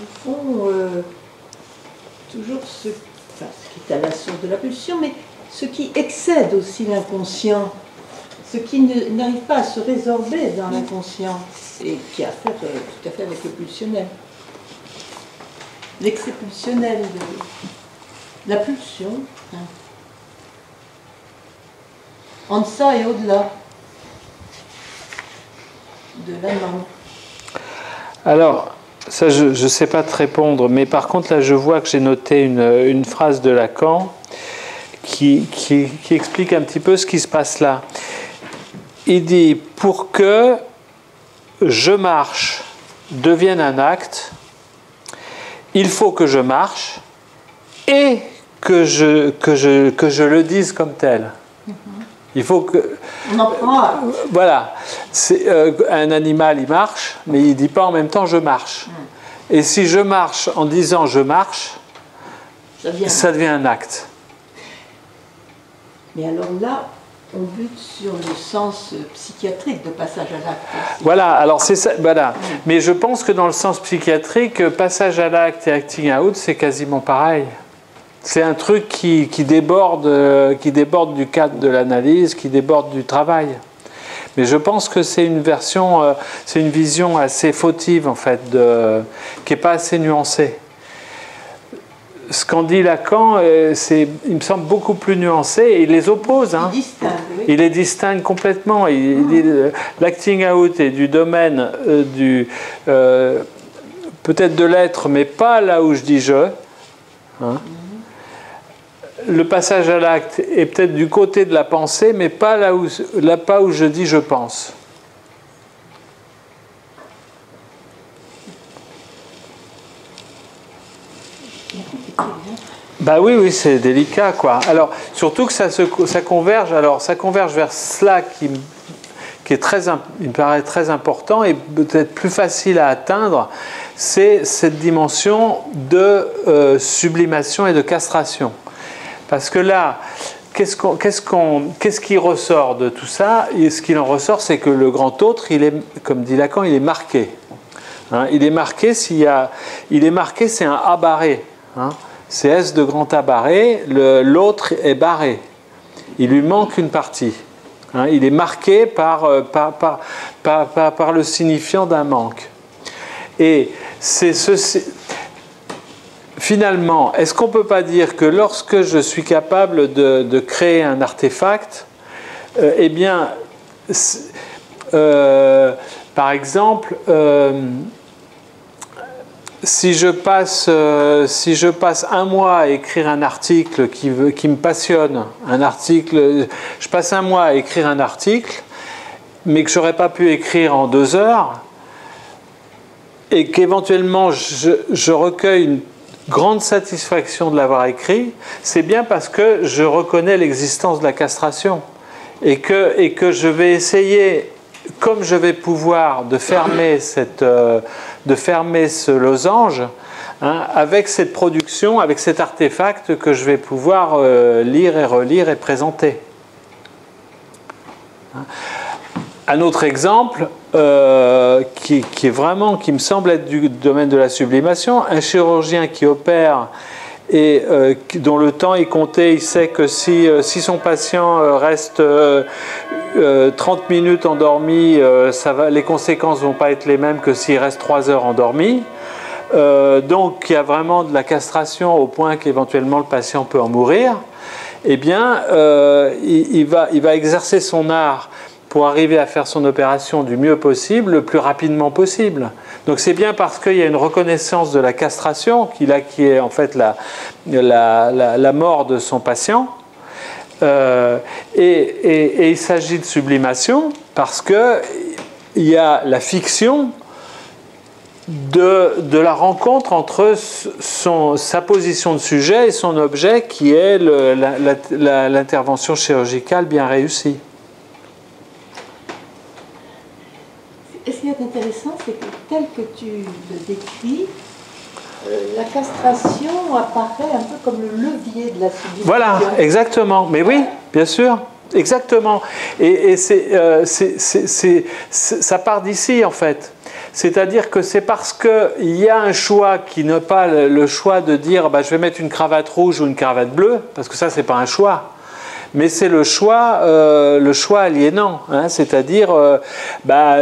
S2: au fond, toujours ce qui est à la source de la pulsion, mais ce qui excède aussi l'inconscient, ce qui n'arrive pas à se résorber dans l'inconscient, et qui a affaire tout à fait avec le pulsionnel. L'excès pulsionnel de la pulsion, hein. En deçà et au-delà de la langue.
S1: Alors, ça je ne sais pas te répondre, mais par contre là je vois que j'ai noté une phrase de Lacan qui explique un petit peu ce qui se passe là. Il dit, pour que je marche devienne un acte, il faut que je marche et que je le dise comme tel. Il faut que...
S2: On en prend acte.
S1: Voilà. Un animal, il marche, mais il ne dit pas en même temps « je marche ». Et si je marche en disant « je marche », ça devient un acte.
S2: Mais alors là, on bute sur le sens psychiatrique de passage à l'acte.
S1: Voilà, alors c'est ça, voilà. Mais je pense que dans le sens psychiatrique, passage à l'acte et acting out, c'est quasiment pareil. C'est un truc qui déborde du cadre de l'analyse, qui déborde du travail. Mais je pense que c'est une version, c'est une vision assez fautive en fait, qui n'est pas assez nuancée. Ce qu'en dit Lacan, il me semble beaucoup plus nuancé, et il les oppose. Hein.
S2: Il distingue, oui.
S1: Il les distingue complètement. Il dit l'acting out est du domaine peut-être de l'être, mais pas là où je dis je. Hein. Le passage à l'acte est peut-être du côté de la pensée, mais pas là où je dis je pense. Bah oui, c'est délicat, quoi. Alors, surtout que ça converge. Alors, ça converge vers cela qui est il me paraît très important et peut-être plus facile à atteindre, c'est cette dimension de sublimation et de castration. Parce que là, qu'est-ce qui ressort de tout ça? Et ce qu'il en ressort, c'est que le grand autre, il est, comme dit Lacan, il est marqué. Hein, il est marqué, c'est un A barré. Hein. C'est S de grand A barré, l'autre est barré. Il lui manque une partie. Hein, il est marqué par le signifiant d'un manque. Et c'est ceci. Finalement, est-ce qu'on ne peut pas dire que lorsque je suis capable de créer un artefact, eh bien, par exemple, si je passe un mois à écrire un article qui me passionne, je passe un mois à écrire un article, mais que je n'aurais pas pu écrire en 2 heures, et qu'éventuellement je recueille une grande satisfaction de l'avoir écrit, c'est bien parce que je reconnais l'existence de la castration et que je vais essayer, comme je vais pouvoir, de fermer ce losange, hein, avec cette production, avec cet artefact que je vais pouvoir lire et relire et présenter. Un autre exemple qui me semble être du domaine de la sublimation, un chirurgien qui opère et dont le temps est compté, il sait que si son patient reste 30 minutes endormi, les conséquences ne vont pas être les mêmes que s'il reste 3 heures endormi. donc il y a vraiment de la castration au point qu'éventuellement le patient peut en mourir, eh bien, il va exercer son art pour arriver à faire son opération du mieux possible, le plus rapidement possible. Donc c'est bien parce qu'il y a une reconnaissance de la castration qui est en fait la mort de son patient. Et il s'agit de sublimation parce qu'il y a la fiction de la rencontre entre sa position de sujet et son objet qui est l'intervention chirurgicale bien réussie.
S2: Et ce qui est intéressant, c'est que tel que tu le décris, la castration apparaît un peu comme le levier de la sublimation.
S1: Voilà, exactement. Mais oui, bien sûr, exactement. Et ça part d'ici, en fait. C'est-à-dire que c'est parce qu'il y a un choix qui n'est pas le choix de dire bah, je vais mettre une cravate rouge ou une cravate bleue, parce que ça, c'est pas un choix. Mais c'est le choix aliénant, hein, c'est-à-dire,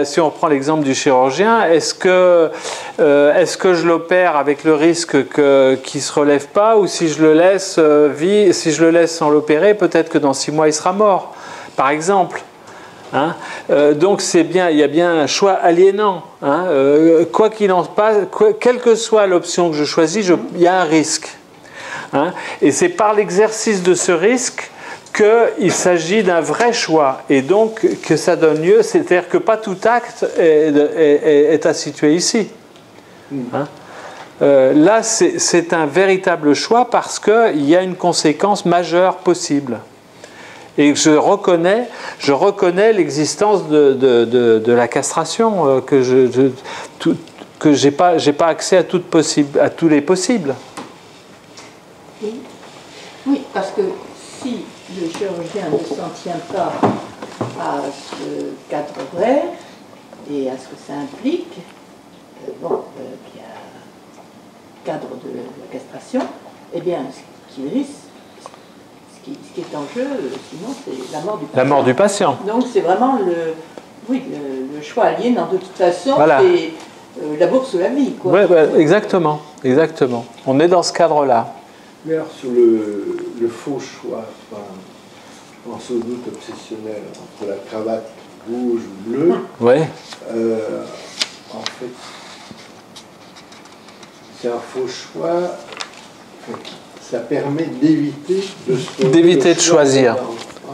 S1: si on reprend l'exemple du chirurgien, est-ce que je l'opère avec le risque qu'il ne se relève pas, ou si je le laisse sans l'opérer, peut-être que dans 6 mois il sera mort, par exemple. Hein, donc il y a bien un choix aliénant. Hein, quoi qu'il en passe, quelle que soit l'option que je choisis, il y a un risque. Hein, et c'est par l'exercice de ce risque qu'il s'agit d'un vrai choix et donc que ça donne lieu, c'est-à-dire que pas tout acte est à situer ici. Hein? Là, c'est un véritable choix parce qu'il y a une conséquence majeure possible. Et je reconnais l'existence de la castration, que j'ai pas accès à tous les possibles.
S2: Oui, parce que si le chirurgien ne s'en tient pas à ce cadre horaire et à ce que ça implique, il y a cadre de la castration, eh bien, ce qui est en jeu, sinon, c'est la mort du patient.
S1: La mort du patient.
S2: Donc, c'est vraiment le choix aliénant. De toute façon, voilà. C'est la bourse ou la vie, quoi.
S1: Ouais, exactement. On est dans ce cadre-là.
S3: Mais alors, sur le faux choix, je pense au doute obsessionnel entre la cravate rouge ou bleue,
S1: ouais.
S3: En fait, c'est un faux choix. Ça permet d'éviter
S1: de choisir.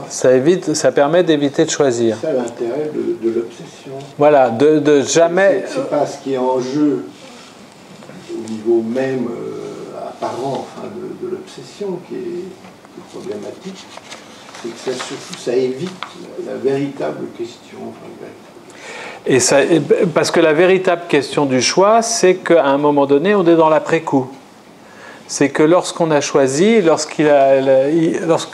S1: Ça permet d'éviter de choisir.
S3: C'est ça l'intérêt de l'obsession.
S1: Voilà, de jamais.
S3: C'est pas ce qui est en jeu au niveau même apparent, enfin, de l'obsession qui est problématique. C'est que ça évite la véritable question.
S1: Parce que la véritable question du choix, c'est qu'à un moment donné, on est dans l'après-coup. C'est que lorsqu'on a choisi, lorsque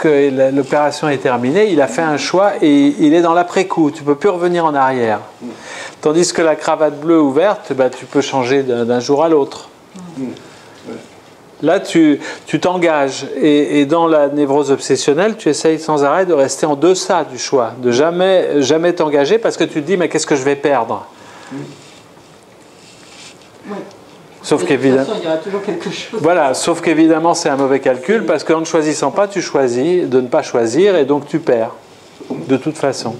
S1: l'opération est terminée, il a fait un choix et il est dans l'après-coup. Tu ne peux plus revenir en arrière. Tandis que la cravate bleue ou verte, tu peux changer d'un jour à l'autre. Là, tu t'engages. Et dans la névrose obsessionnelle, tu essayes sans arrêt de rester en deçà du choix, de jamais t'engager parce que tu te dis, mais qu'est-ce que je vais perdre ? Sauf qu'évidemment,
S2: il y aura toujours quelque chose.
S1: Voilà, sauf qu'évidemment, c'est un mauvais calcul parce qu'en ne choisissant pas, tu choisis de ne pas choisir et donc tu perds, de toute façon.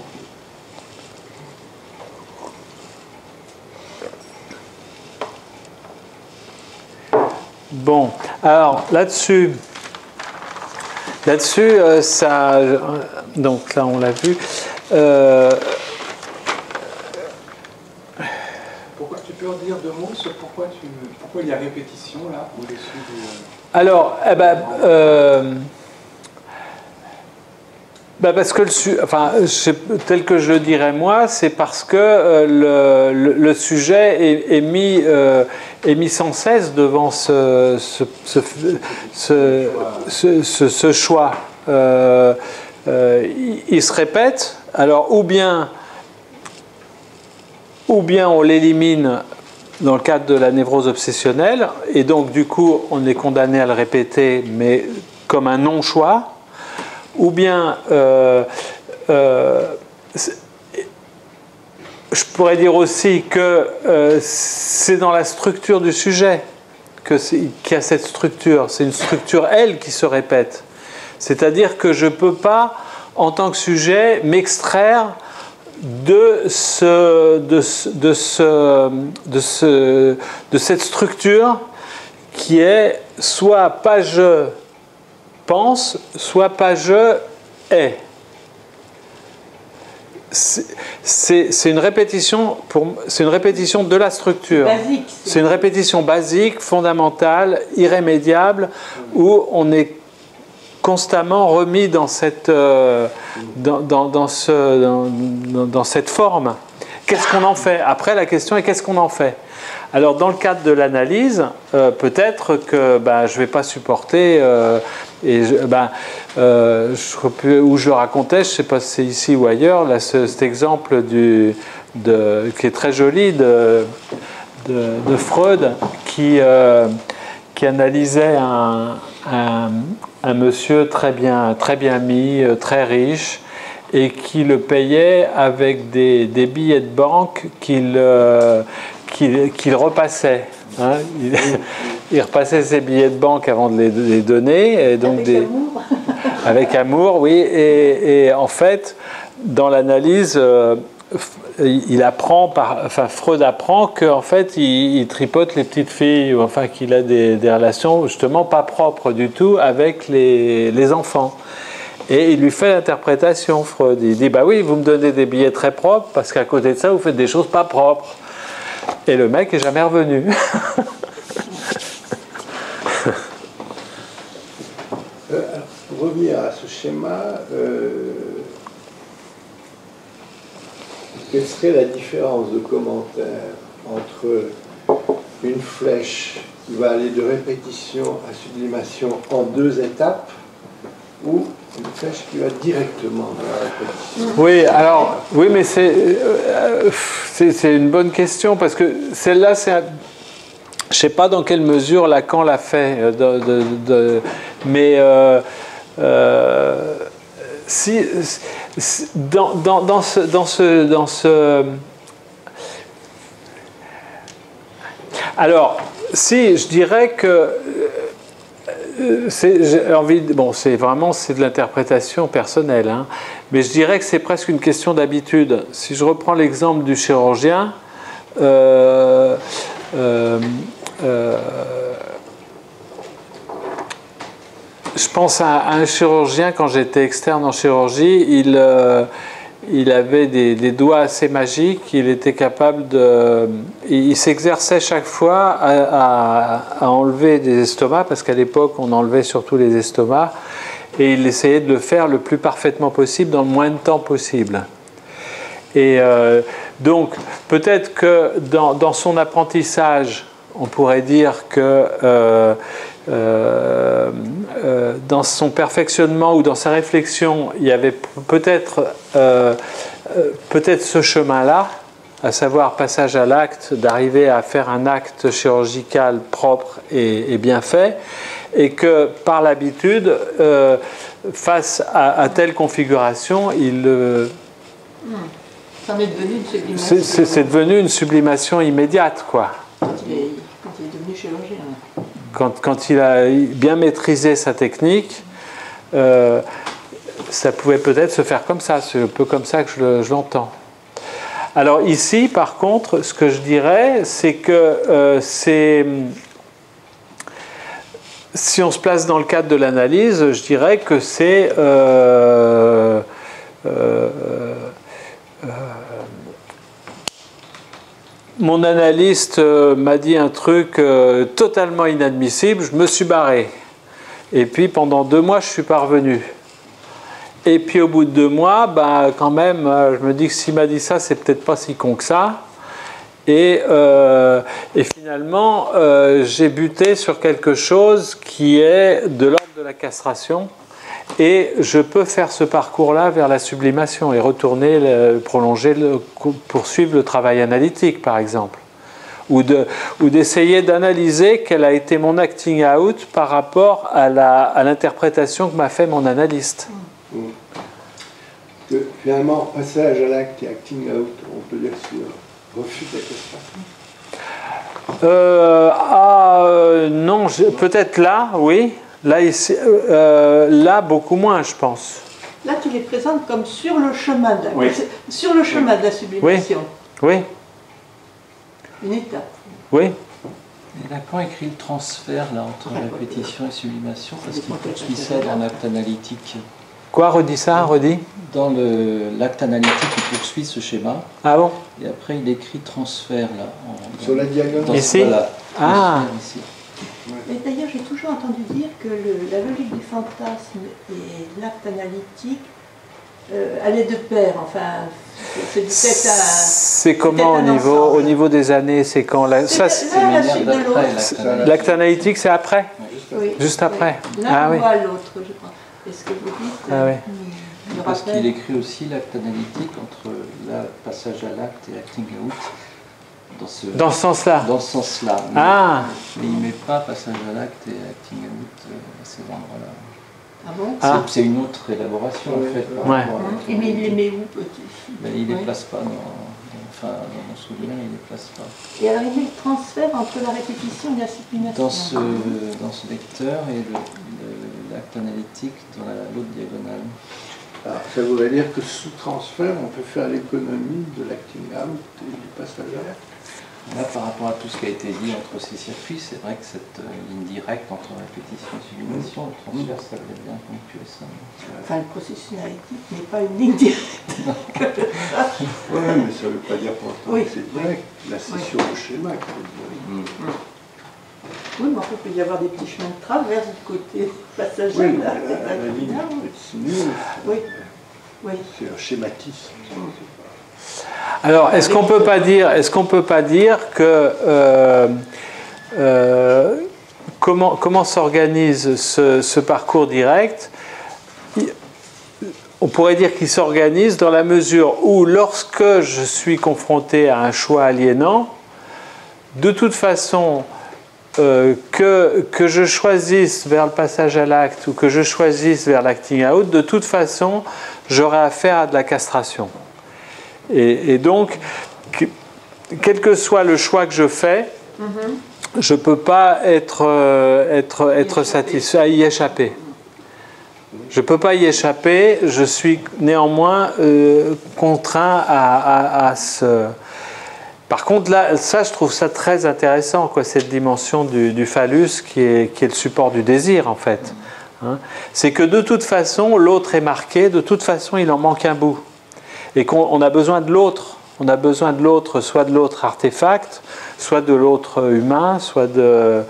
S1: Bon, alors là-dessus, ça, donc là on l'a vu.
S4: Tu peux redire 2 mots sur pourquoi il y a répétition là au-dessus du...
S1: Alors, parce que tel que je le dirais moi, c'est parce que le sujet est mis sans cesse devant ce choix. Il se répète. Alors, ou bien on l'élimine dans le cadre de la névrose obsessionnelle, et donc du coup on est condamné à le répéter, mais comme un non-choix, ou bien je pourrais dire aussi que c'est dans la structure du sujet qu'il y a cette structure. C'est une structure, elle, qui se répète. C'est-à-dire que je ne peux pas, en tant que sujet, m'extraire de cette structure qui est soit pas je pense, soit pas je est. C'est une répétition de la structure. C'est une répétition basique, fondamentale, irrémédiable, où on est constamment remis dans cette, dans cette forme. Qu'est-ce qu'on en fait? Après, la question est qu'est-ce qu'on en fait? Alors, dans le cadre de l'analyse, peut-être que je ne vais pas supporter, où je racontais, je ne sais pas si c'est ici ou ailleurs, là, cet exemple qui est très joli de Freud, qui analysait un monsieur très bien mis, très riche, et qui le payait avec des billets de banque qu'il repassait. Hein. Il repassait ses billets de banque avant de les donner. Et donc
S2: amour.
S1: Avec amour, oui. Et en fait, dans l'analyse, Freud apprend qu'en fait, il tripote les petites filles, ou enfin qu'il a des relations justement pas propres du tout avec les enfants. Et il lui fait l'interprétation, Freud. Il dit, bah oui, vous me donnez des billets très propres, parce qu'à côté de ça, vous faites des choses pas propres. Et le mec n'est jamais revenu.
S3: Pour revenir à ce schéma, quelle serait la différence de commentaire entre une flèche qui va aller de répétition à sublimation en 2 étapes ou une flèche qui va directement dans la répétition?
S1: Oui, alors, oui, mais c'est une bonne question, parce que celle-là, je ne sais pas dans quelle mesure Lacan l'a fait, mais dans ce alors, si je dirais que c'est de l'interprétation personnelle, hein, mais je dirais que c'est presque une question d'habitude. Si je reprends l'exemple du chirurgien, je pense à un chirurgien, quand j'étais externe en chirurgie, il avait des doigts assez magiques, il était capable il s'exerçait chaque fois à enlever des estomacs, parce qu'à l'époque on enlevait surtout les estomacs, et il essayait de le faire le plus parfaitement possible dans le moins de temps possible. Et donc peut-être que dans son apprentissage, on pourrait dire que dans son perfectionnement ou dans sa réflexion, il y avait peut-être ce chemin-là, à savoir passage à l'acte, d'arriver à faire un acte chirurgical propre et bien fait, et que par l'habitude, face à telle configuration,
S2: Ça en est devenu une sublimation.
S1: C'est devenu une sublimation immédiate, quoi.
S2: Quand il est devenu chirurgien.
S1: Quand il a bien maîtrisé sa technique, ça pouvait peut-être se faire comme ça. C'est un peu comme ça que je l'entends. Alors ici, par contre, ce que je dirais, c'est que si on se place dans le cadre de l'analyse, je dirais que c'est mon analyste m'a dit un truc totalement inadmissible, je me suis barré. Et puis pendant 2 mois, je ne suis pas revenu. Et puis au bout de 2 mois, quand même, je me dis que s'il m'a dit ça, c'est peut-être pas si con que ça. Et finalement, j'ai buté sur quelque chose qui est de l'ordre de la castration. Et je peux faire ce parcours-là vers la sublimation et retourner, poursuivre le travail analytique, par exemple. Ou d'essayer d'analyser quel a été mon acting out par rapport à l'interprétation que m'a fait mon analyste.
S3: que finalement, passage à l'acte et acting out, on peut dire que c'est un refus de la castration.
S1: Non, peut-être là, oui. Là, ici, là, beaucoup moins, je pense.
S2: Là, tu les présentes comme sur le chemin de la,
S4: Oui.
S2: sur le chemin de la sublimation.
S1: Oui,
S2: Une étape.
S1: oui.
S5: Et Lacan écrit le transfert là, entre répétition et sublimation parce qu'il poursuit ça dans l'acte analytique.
S1: Quoi, redis ça, redis.
S5: Dans l'acte analytique, il poursuit ce schéma
S1: Ah bon?
S5: et après il écrit transfert là.
S3: Sur la diagonale.
S5: dans
S1: Ici
S5: voilà,
S1: Ah.
S5: transfert ici.
S2: Et d'ailleurs, j'ai toujours entendu dire que la logique du fantasme et l'acte analytique allaient de pair. Enfin, c'est peut-être un.
S1: C'est comment
S2: un
S1: au
S2: ensemble.
S1: niveau des années? C'est quand ça,
S2: C'est l'un à la suite de l'autre.
S5: l'acte analytique.
S1: l'acte analytique, c'est après?
S2: Oui.
S1: Juste après.
S2: Oui.
S1: Ah
S2: L'un
S1: oui.
S2: voit l'autre, je crois. Est-ce que vous dites
S1: Ah oui.
S2: le
S5: Parce
S2: rappel
S5: qu'il écrit aussi l'acte analytique entre le passage à l'acte et acting out
S1: Dans ce sens-là?
S5: Dans ce sens-là.
S1: Ah.
S5: Mais il ne met pas passage à l'acte et acting out à ces endroits-là.
S2: Ah bon
S1: Ah.
S5: C'est une autre élaboration en fait. Par
S1: Ouais.
S5: rapport à l'acte
S2: Et mais il les
S5: analytique.
S2: met où, petit?
S5: Mais il ne les
S2: Oui.
S5: place pas enfin, dans mon souvenir, il ne les place pas.
S2: Et alors, il met le transfert entre la répétition et la sublimation.
S5: Dans ce lecteur et l'acte analytique dans l'autre diagonale.
S3: Alors, ça voudrait dire que sous transfert, on peut faire l'économie de l'acting out et du passage à l'acte.
S5: Là, par rapport à tout ce qui a été dit entre ces circuits, c'est vrai que cette ligne directe entre répétition et sublimation, le transfert, ça devrait bien ponctuer ça.
S2: Enfin, le processus analytique n'est pas une ligne directe.
S3: Oui, mais ça ne veut pas dire pour autant
S2: Oui.
S3: que c'est direct. Là, c'est sur le schéma qu'il faut dire.
S2: Oui, mais enfin, il peut y avoir des petits chemins de traverse du côté passage
S3: Oui,
S2: à
S3: mais
S2: l'acte.
S3: la ligne est dessinée,
S2: Oui, oui.
S3: c'est un schématisme.
S1: Alors, est-ce qu'on peut pas dire que comment s'organise ce parcours direct? On pourrait dire qu'il s'organise dans la mesure où, lorsque je suis confronté à un choix aliénant, de toute façon, que je choisisse vers le passage à l'acte ou que je choisisse vers l'acting out, de toute façon, j'aurai affaire à de la castration. Et donc, quel que soit le choix que je fais, je ne peux pas être satisfait, à y échapper. Je ne peux pas y échapper, je suis néanmoins contraint à ce... Par contre, là, ça, je trouve ça très intéressant, quoi, cette dimension du phallus qui est le support du désir, en fait. Hein. C'est que de toute façon, l'autre est marqué, de toute façon, il en manque un bout. Et qu'on a besoin de l'autre. On a besoin de l'autre, soit de l'autre artefact, soit de l'autre humain, soit de...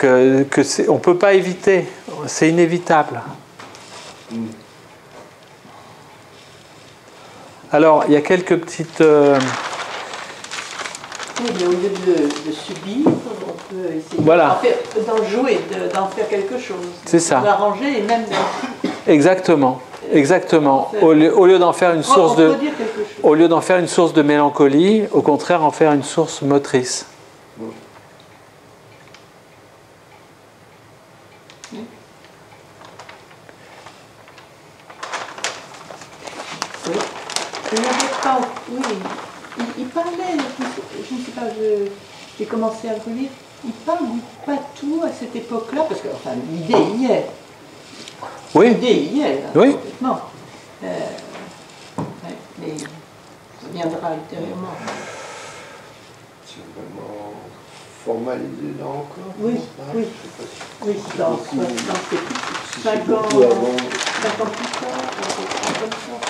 S1: on ne peut pas éviter. C'est inévitable. Alors, il y a quelques petites...
S2: Oui, mais au lieu de subir, on peut essayer
S1: Voilà.
S2: d'en jouer, d'en faire quelque chose.
S1: C'est ça.
S2: D'arranger et même
S1: Exactement. Exactement. Au lieu d'en faire une source de...
S2: produire quelque chose.
S1: Au lieu d'en faire une source de mélancolie, au contraire, en faire une source motrice.
S2: Oui. Il n'avait pas... Oui. Il parlait, je ne sais pas, j'ai commencé à le relire, il parle du patou à cette époque-là, parce que enfin, l'idée y est.
S1: Oui.
S2: L'idée y est, là,
S1: Oui.
S2: complètement. Ouais, mais ça viendra ultérieurement.
S3: C'est vraiment formalisé là encore.
S2: Oui, oui. Oui, dans ces 50
S3: beaucoup avant.
S2: plus tard, comme ça.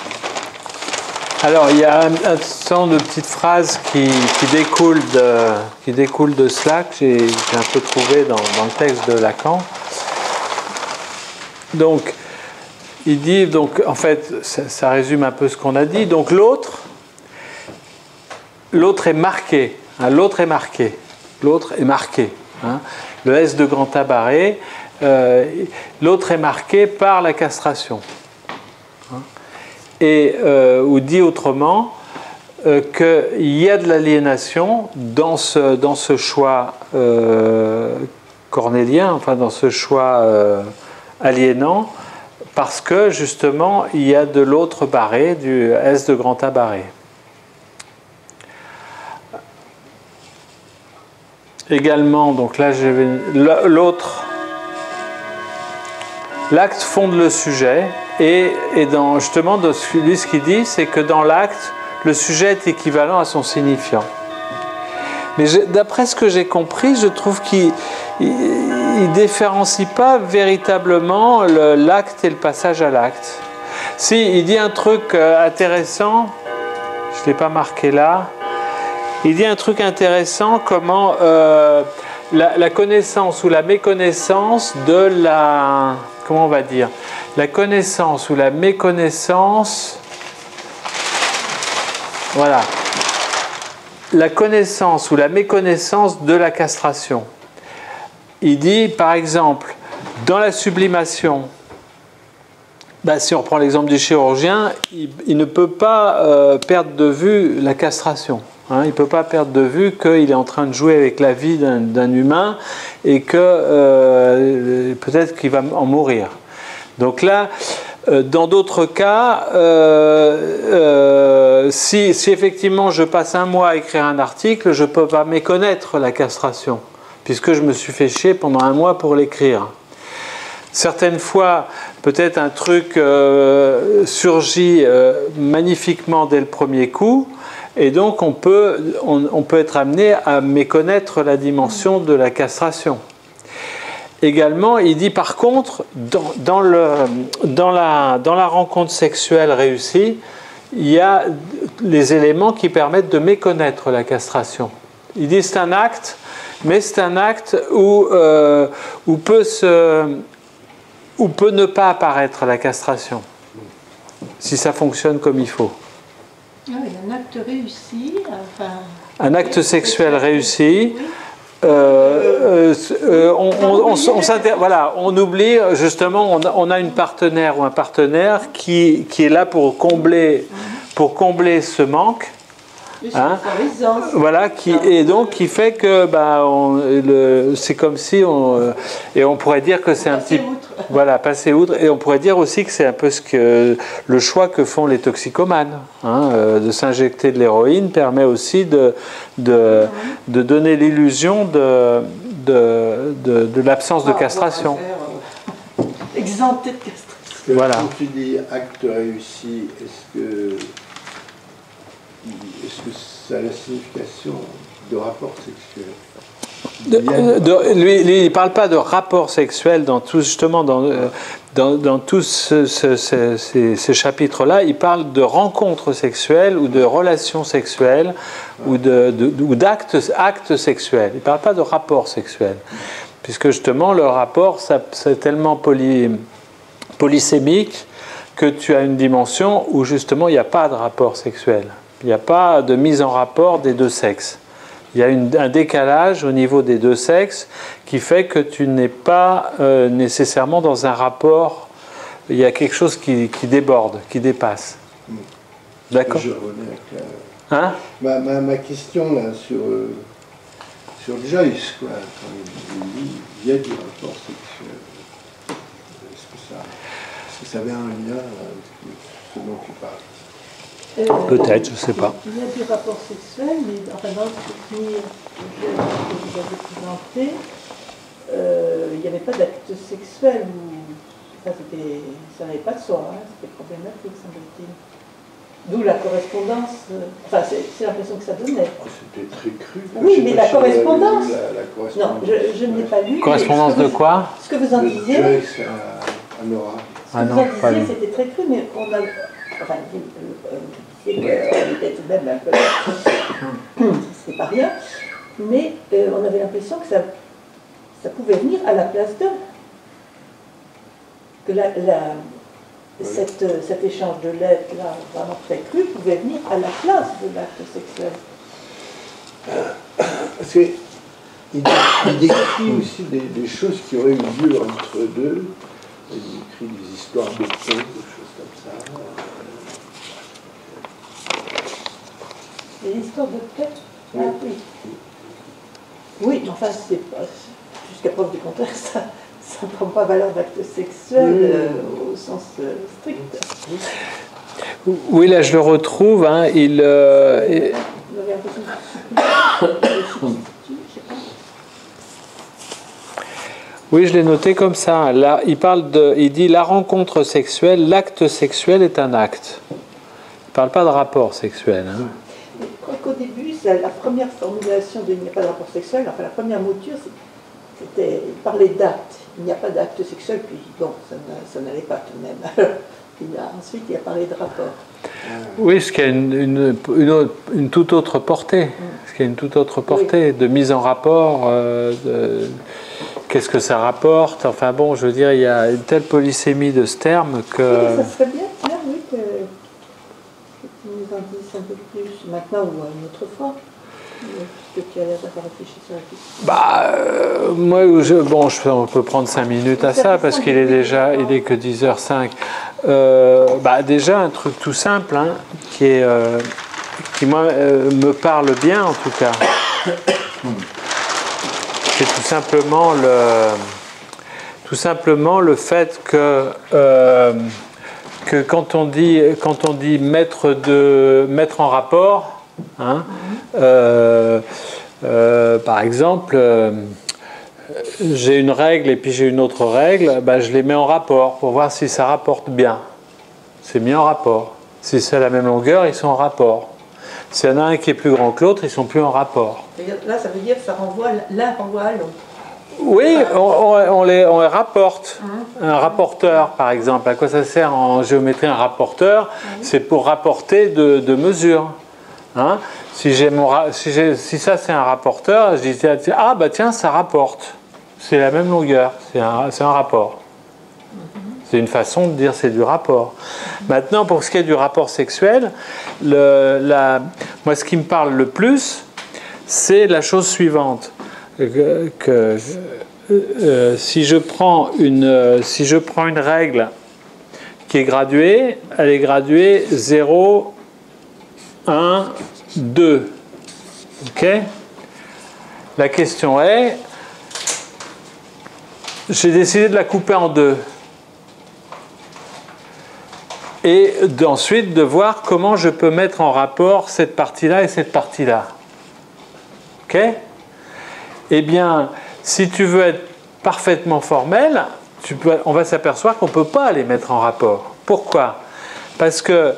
S1: Alors, il y a un certain nombre de petites phrases qui découlent de cela, que j'ai un peu trouvé dans le texte de Lacan. Donc, il dit, donc, en fait, ça résume un peu ce qu'on a dit. Donc, l'autre est marqué. Hein, l'autre est marqué. L'autre est marqué. Hein. Le S de grand A barré, l'autre est marqué par la castration. Et, ou dit autrement, qu'il y a de l'aliénation dans ce choix cornélien, enfin dans ce choix aliénant, parce que justement il y a de l'autre barré, du S de grand A barré. Également, donc là j'ai l'autre, l'acte fonde le sujet, et justement lui ce qu'il dit, c'est que dans l'acte, le sujet est équivalent à son signifiant. Mais d'après ce que j'ai compris, je trouve qu'il ne différencie pas véritablement l'acte et le passage à l'acte. Si, il dit un truc intéressant, je ne l'ai pas marqué là, il dit un truc intéressant, comment la connaissance ou la méconnaissance de la... Comment on va dire? La connaissance ou la méconnaissance... Voilà. La connaissance ou la méconnaissance de la castration. Il dit, par exemple, dans la sublimation, si on prend l'exemple du chirurgien, il ne peut pas perdre de vue la castration. Il ne peut pas perdre de vue qu'il est en train de jouer avec la vie d'un humain et que peut-être qu'il va en mourir. Donc là, dans d'autres cas, si effectivement je passe un mois à écrire un article, je ne peux pas méconnaître la castration, puisque je me suis fait chier pendant un mois pour l'écrire. Certaines fois, peut-être un truc surgit magnifiquement dès le premier coup, et donc on peut être amené à méconnaître la dimension de la castration. Également, il dit par contre, dans la rencontre sexuelle réussie, il y a les éléments qui permettent de méconnaître la castration. Il dit c'est un acte, mais c'est un acte où peut ne pas apparaître la castration, si ça fonctionne comme il faut.
S2: Ah oui, un acte réussi, enfin...
S1: Un acte sexuel réussi...
S2: Oui.
S1: Voilà, on oublie justement, on a une partenaire ou un partenaire qui est là pour combler ce manque. Voilà, et donc qui fait que c'est comme si et on pourrait dire que c'est un petit passer outre, et on pourrait dire aussi que c'est un peu le choix que font les toxicomanes, de s'injecter de l'héroïne permet aussi de donner l'illusion de l'absence de castration.
S2: Exempté de castration.
S1: Voilà.
S3: Quand tu dis acte réussi, est-ce que ça a la signification de rapport sexuel?
S1: Lui, il ne parle pas de rapport sexuel dans tous ces chapitres-là. Il parle de rencontres sexuelles ou de relations sexuelles ou d'actes sexuels. Il ne parle pas de rapport sexuel. Puisque justement, le rapport, c'est tellement polysémique que tu as une dimension où justement il n'y a pas de rapport sexuel. Il n'y a pas de mise en rapport des deux sexes. Il y a un décalage au niveau des deux sexes qui fait que tu n'es pas nécessairement dans un rapport. Il y a quelque chose qui déborde, qui dépasse. D'accord ?
S3: Je revenais avec ma question là, sur Joyce, quoi. Quand il y a du rapport sexuel. Est-ce que ça avait un lien avec ce dont tu parles?
S1: Peut-être, je ne sais pas.
S2: Il y a du rapport sexuel, mais enfin, dans le souvenir que vous avez présenté, il n'y avait pas d'acte sexuel. Ça n'avait pas de soi, c'était problématique, semble-t-il. D'où la correspondance. Enfin, c'est l'impression que ça donnait.
S3: C'était très cru.
S2: Oui, mais la correspondance.
S3: La correspondance.
S2: Non, je ne l'ai pas lu.
S1: Correspondance de quoi?
S2: Ce que vous en disiez.
S3: Joyce à Nora.
S2: Ce que vous en disiez, c'était très cru, mais on a. Enfin, c'est qu'elle était tout de même un peu... C'était pas rien. Mais on avait l'impression que ça pouvait venir à la place d'eux. Que cet échange de lettres, là, vraiment très cru, pouvait venir à la place de l'acte sexuel.
S3: Parce qu'il décrit aussi des choses qui auraient eu lieu entre deux. Il écrit des histoires de contes, des choses comme ça.
S2: Les histoires de tête? Ah oui. Oui, mais enfin, c'est pas. Jusqu'à preuve du contraire, ça ne prend pas valeur d'acte sexuel au sens strict.
S1: Oui, là je le retrouve. Hein,
S2: Vous avez l'impression que
S1: Oui, je l'ai noté comme ça. Là, il dit la rencontre sexuelle, l'acte sexuel est un acte. Il ne parle pas de rapport sexuel. Hein.
S2: Je crois qu'au début, la première formulation de « il n'y a pas de rapport sexuel », enfin la première mouture, c'était parler d'acte. Il n'y a pas d'acte sexuel, puis bon, ça n'allait pas tout de même. Ensuite, il a parlé de rapport.
S1: Oui, ce qui a une toute autre portée. Ce qui a une toute autre portée, de mise en rapport, qu'est-ce que ça rapporte. Enfin bon, je veux dire, il y a une telle polysémie de ce terme que...
S2: Oui, ça serait bien, tiens, oui, que tu nous en dises un peu plus maintenant ou une autre fois. Puisque tu as l'air d'avoir réfléchi sur la question.
S1: Moi, on peut prendre 5 minutes à ça, parce qu'il est que 10h05. Déjà, un truc tout simple, hein, qui moi, me parle bien, en tout cas. C'est tout simplement le fait que quand on dit mettre en rapport, hein, par exemple, j'ai une règle et puis j'ai une autre règle, je les mets en rapport pour voir si ça rapporte bien. C'est mis en rapport. Si c'est à la même longueur, ils sont en rapport. S'il y en a un qui est plus grand que l'autre, ils sont plus en rapport.
S2: Là, ça veut dire que l'un renvoie à l'autre.
S1: Oui, on les rapporte. Un rapporteur, par exemple. À quoi ça sert en géométrie un rapporteur? C'est pour rapporter de mesures. Hein? Si ça c'est un rapporteur, je dis tiens, ça rapporte. C'est la même longueur. C'est un rapport. C'est une façon de dire c'est du rapport. Maintenant, pour ce qui est du rapport sexuel, moi ce qui me parle le plus, c'est la chose suivante. Si je prends une règle qui est graduée, elle est graduée 0, 1, 2. Ok ? La question est, j'ai décidé de la couper en deux. Et ensuite de voir comment je peux mettre en rapport cette partie-là et cette partie-là. Ok ? Eh bien, si tu veux être parfaitement formel, on va s'apercevoir qu'on ne peut pas les mettre en rapport. Pourquoi ? Parce que,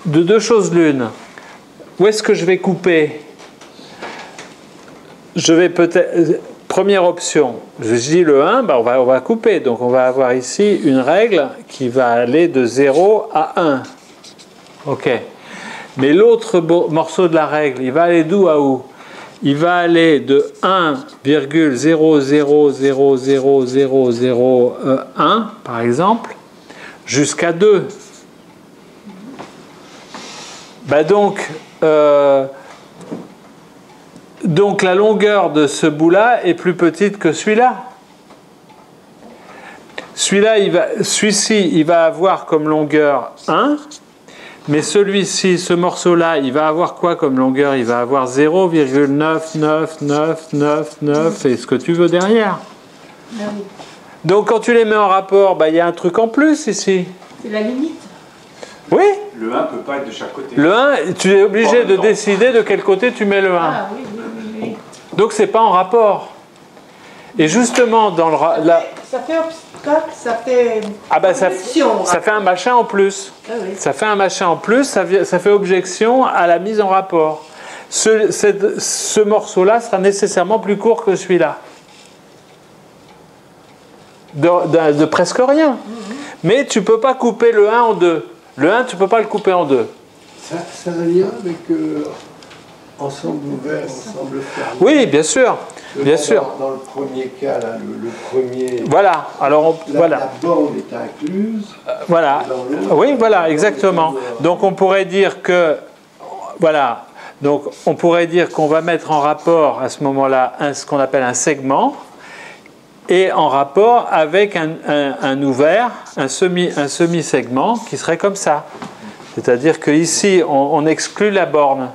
S1: de deux choses l'une, où est-ce que je vais couper ? Je vais peut-être... Première option, je dis le 1, on va couper. Donc on va avoir ici une règle qui va aller de 0 à 1. Ok. Mais l'autre morceau de la règle, il va aller d'où à où ? Il va aller de 1,00000001, par exemple, jusqu'à 2. Donc la longueur de ce bout-là est plus petite que celui-là. Celui-ci, il va avoir comme longueur 1, mais celui-ci, ce morceau-là, il va avoir quoi comme longueur ? Il va avoir 0,99999 et ce que tu veux derrière. Donc quand tu les mets en rapport, il y a un truc en plus ici.
S2: C'est la limite.
S1: Oui.
S4: Le 1 ne peut pas être de chaque côté.
S1: Le 1, tu es obligé de décider de quel côté tu mets le 1.
S2: Ah oui.
S1: Donc c'est pas en rapport. Et justement dans
S2: ça fait obstacle, ça fait
S1: ça fait un machin en plus.
S2: Ah oui.
S1: Ça fait un machin en plus, ça fait objection à la mise en rapport. Ce morceau-là sera nécessairement plus court que celui-là. De presque rien. Mais tu peux pas couper le 1 en deux. Le 1, tu peux pas le couper en deux.
S3: Ça a un lien avec ensemble ouvert, ensemble fermé.
S1: Oui, bien sûr. Bien sûr.
S3: Dans le premier cas, là, le premier.
S1: Voilà. Alors,
S3: La borne est incluse.
S1: Voilà. Oui, voilà, exactement. Donc, on pourrait dire que. Voilà. Donc, on pourrait dire qu'on va mettre en rapport à ce moment-là ce qu'on appelle un segment et en rapport avec un ouvert, un semi-segment qui serait comme ça. C'est-à-dire qu'ici, on exclut la borne.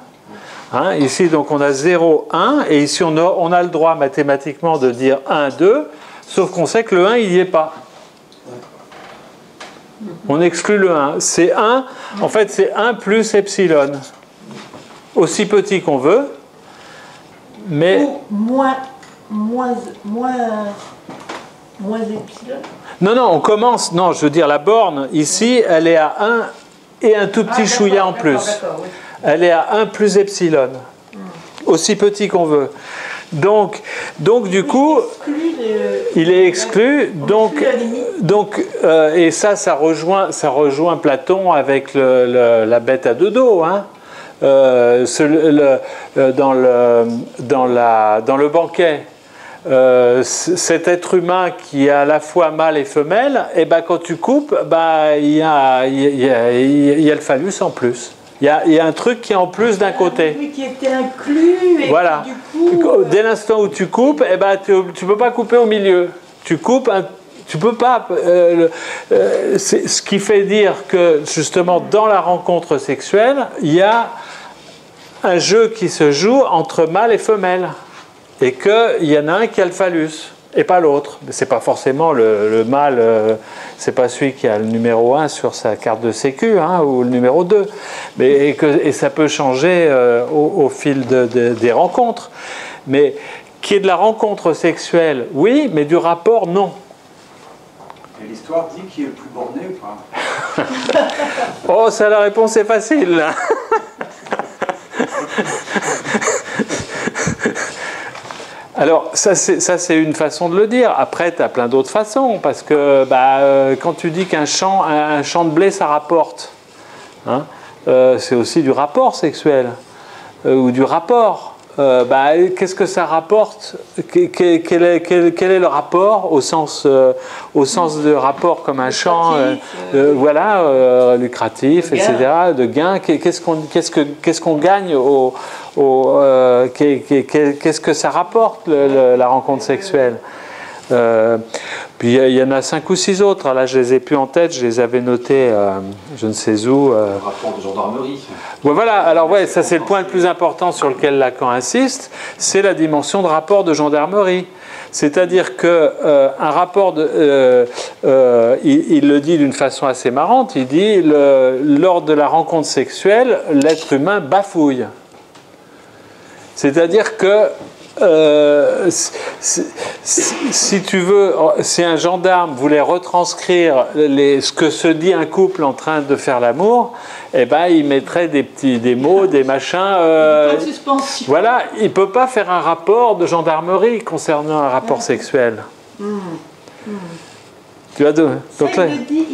S1: Hein, ici, donc, on a 0, 1, et ici, on a le droit mathématiquement de dire 1, 2, sauf qu'on sait que le 1, il n'y est pas. On exclut le 1. C'est 1, en fait c'est 1 plus epsilon. Aussi petit qu'on veut, mais...
S2: Ou moins epsilon.
S1: Non, on commence... Non, je veux dire, la borne, ici, elle est à 1 et un tout petit chouïa en plus.
S2: Oui.
S1: Elle est à 1 plus epsilon. Aussi petit qu'on veut. Donc du coup, il est exclu. Et ça rejoint Platon avec la bête à deux dos. Hein. Dans le banquet, cet être humain qui est à la fois mâle et femelle, et ben quand tu coupes, il y a le phallus en plus. Il y a un truc qui est en plus d'un côté.
S2: Oui, qui était inclus. Et
S1: voilà.
S2: Du coup,
S1: dès l'instant où tu coupes, tu ne peux pas couper au milieu. Tu coupes, tu peux pas. C'est ce qui fait dire que justement dans la rencontre sexuelle, il y a un jeu qui se joue entre mâle et femelle. Et qu'il y en a un qui a le phallus. Et pas l'autre. C'est pas forcément le mâle, c'est pas celui qui a le numéro 1 sur sa carte de sécu, hein, ou le numéro 2. Et ça peut changer au fil des rencontres. Mais qu'il y ait de la rencontre sexuelle, oui, mais du rapport, non.
S4: Et l'histoire dit qui est le plus borné ou pas?
S1: Oh, ça, la réponse est facile. Alors, ça c'est une façon de le dire. Après, tu as plein d'autres façons. Parce que quand tu dis qu'un champ de blé, ça rapporte, hein, c'est aussi du rapport sexuel. Ou du rapport. Qu'est-ce que ça rapporte? Quel est le rapport au sens de rapport comme un champ, lucratif, etc., de gain? Qu'est-ce qu'on gagne qu'est-ce que ça rapporte la rencontre sexuelle? Puis il y en a 5 ou 6 autres. Là, je les ai plus en tête. Je les avais notés, je ne sais où.
S4: Le rapport de gendarmerie.
S1: Ouais, voilà. Alors ça c'est le point le plus important sur lequel Lacan insiste. C'est la dimension de rapport de gendarmerie. C'est-à-dire que un rapport il le dit d'une façon assez marrante. Il dit lors de la rencontre sexuelle, l'être humain bafouille. C'est-à-dire que si tu veux, si un gendarme voulait retranscrire ce que se dit un couple en train de faire l'amour, il mettrait des mots, des machins. Voilà, il ne peut pas faire un rapport de gendarmerie concernant un rapport sexuel. Tu as deux. Donc,
S2: ça, il le dit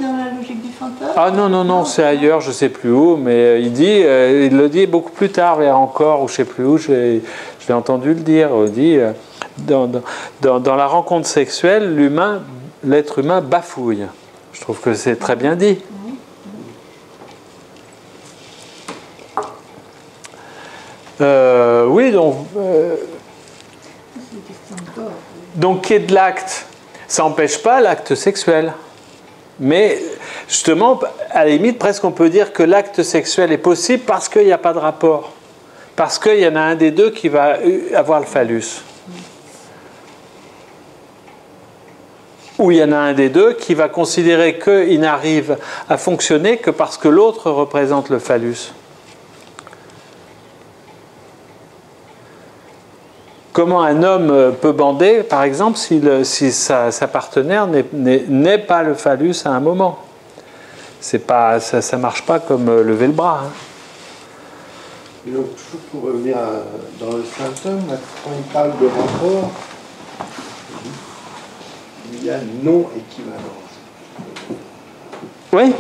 S2: dans la logique du fantôme.
S1: Ah non, c'est ailleurs, je ne sais plus où, mais il le dit beaucoup plus tard, vers encore, ou je ne sais plus où, je l'ai entendu le dire. Il dit, dans la rencontre sexuelle, l'être humain bafouille. Je trouve que c'est très bien dit. Oui, donc qu'il y ait de l'acte, ça n'empêche pas l'acte sexuel. Mais justement, à la limite, presque on peut dire que l'acte sexuel est possible parce qu'il n'y a pas de rapport. Parce qu'il y en a un des deux qui va avoir le phallus. Ou il y en a un des deux qui va considérer qu'il n'arrive à fonctionner que parce que l'autre représente le phallus. Comment un homme peut bander, par exemple, si sa partenaire n'est pas le phallus à un moment? Ça ne marche pas comme lever le bras. Hein.
S3: Et donc, toujours pour revenir dans le symptôme, quand il parle de rapport, il y a non-équivalence.
S1: Oui,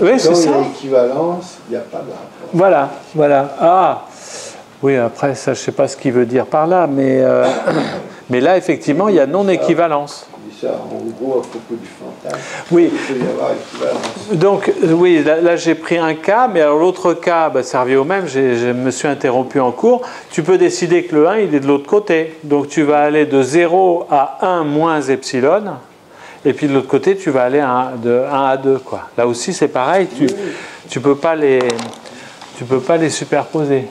S1: oui, c'est ça.
S3: Quand il y a équivalence, il n'y a pas de rapport.
S1: Voilà. Ah, oui, après, ça, je ne sais pas ce qu'il veut dire par là, mais là, effectivement, il y a non-équivalence.
S3: Il dit ça, en gros, à propos du fantasme.
S1: Oui.
S3: Il peut y avoir équivalence.
S1: Donc, oui, là j'ai pris un cas, mais alors l'autre cas, ça revient au même, je me suis interrompu en cours. Tu peux décider que le 1, il est de l'autre côté. Donc, tu vas aller de 0 à 1 moins epsilon, et puis de l'autre côté, tu vas aller de 1 à 2. Quoi. Là aussi, c'est pareil, tu peux pas les superposer.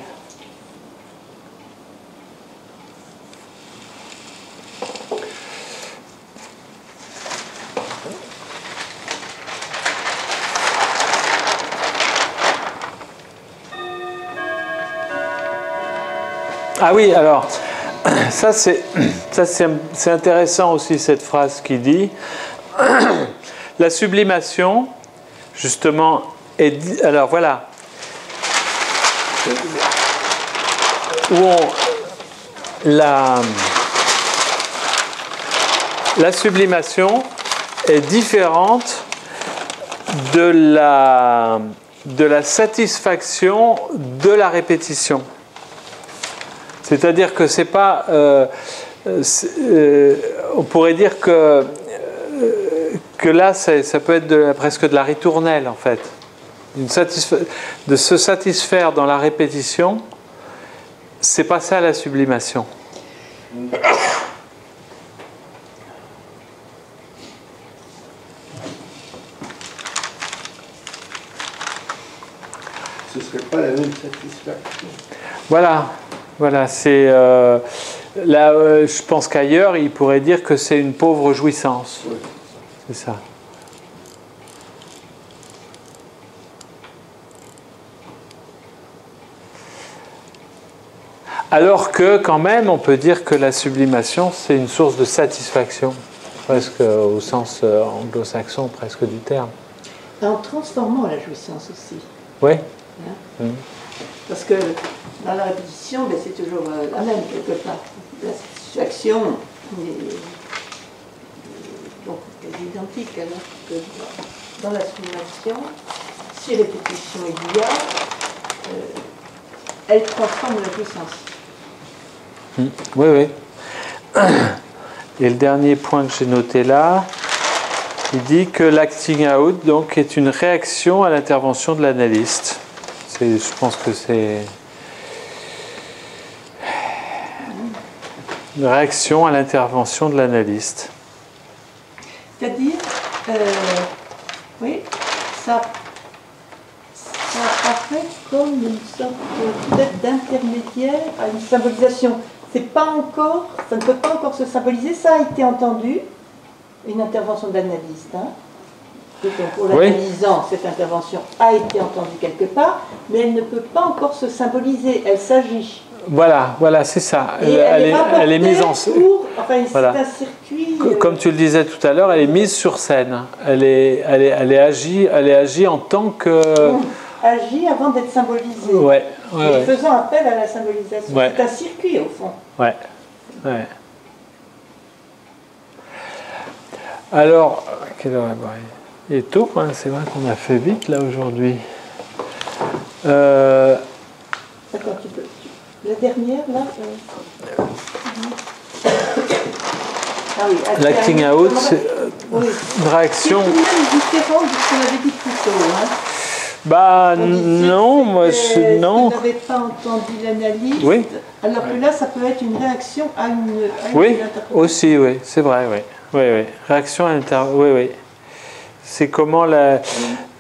S1: Ah oui, alors, ça c'est intéressant aussi cette phrase qui dit la sublimation, justement, est... Alors voilà. La sublimation est différente de la satisfaction de la répétition. C'est-à-dire que c'est pas... on pourrait dire que là, ça peut être presque de la ritournelle, en fait. De se satisfaire dans la répétition, c'est pas ça la sublimation.
S3: Ce ne serait pas la même satisfaction.
S1: Voilà, c'est là. Je pense qu'ailleurs, il pourrait dire que c'est une pauvre jouissance.
S3: Oui.
S1: C'est ça. Alors que, quand même, on peut dire que la sublimation, c'est une source de satisfaction, presque au sens anglo-saxon, presque du terme.
S2: En transformant la jouissance aussi.
S1: Oui.
S2: Hein? Parce que dans la répétition, ben, c'est toujours la même, quelque part. La satisfaction est donc quasi identique, alors que dans la sublimation, si répétition il y a, elle transforme la jouissance.
S1: Oui, oui. Et le dernier point que j'ai noté là, il dit que l'acting out donc, est une réaction à l'intervention de l'analyste. Je pense que c'est une réaction à l'intervention de l'analyste.
S2: C'est-à-dire, oui, ça apparaît comme une sorte peut-être d'intermédiaire à une symbolisation. C'est pas encore, ça ne peut pas encore se symboliser, ça a été entendu, une intervention d'analyste. Hein. Donc pour l'analysant, cette intervention a été entendue quelque part, mais elle ne peut pas encore se symboliser, elle s'agit.
S1: Voilà, c'est ça.
S2: Et
S1: elle est mise en scène.
S2: Enfin,
S1: voilà.
S2: C'est un circuit.
S1: Comme tu le disais tout à l'heure, elle est mise sur scène. Elle est agie en tant que.
S2: Agit avant d'être symbolisée.
S1: Ouais.
S2: Et faisant appel à la symbolisation.
S1: Ouais.
S2: C'est un circuit au fond.
S1: Ouais. Alors, quelle heure il est tôt, hein, c'est vrai qu'on a fait vite là aujourd'hui.
S2: D'accord, tu peux. La dernière, là. Ah oui,
S1: l'acting out, c'est une réaction.
S2: C'est même différent de ce qu'on avait dit plus tôt. Hein.
S1: Bah non, moi non.
S2: Vous n'avez pas entendu l'analyse.
S1: Oui.
S2: Alors que là, ça peut être une réaction à une
S1: oui,
S2: interprétation.
S1: Aussi, oui, c'est vrai, oui. Oui. Réaction à oui. C'est comment la.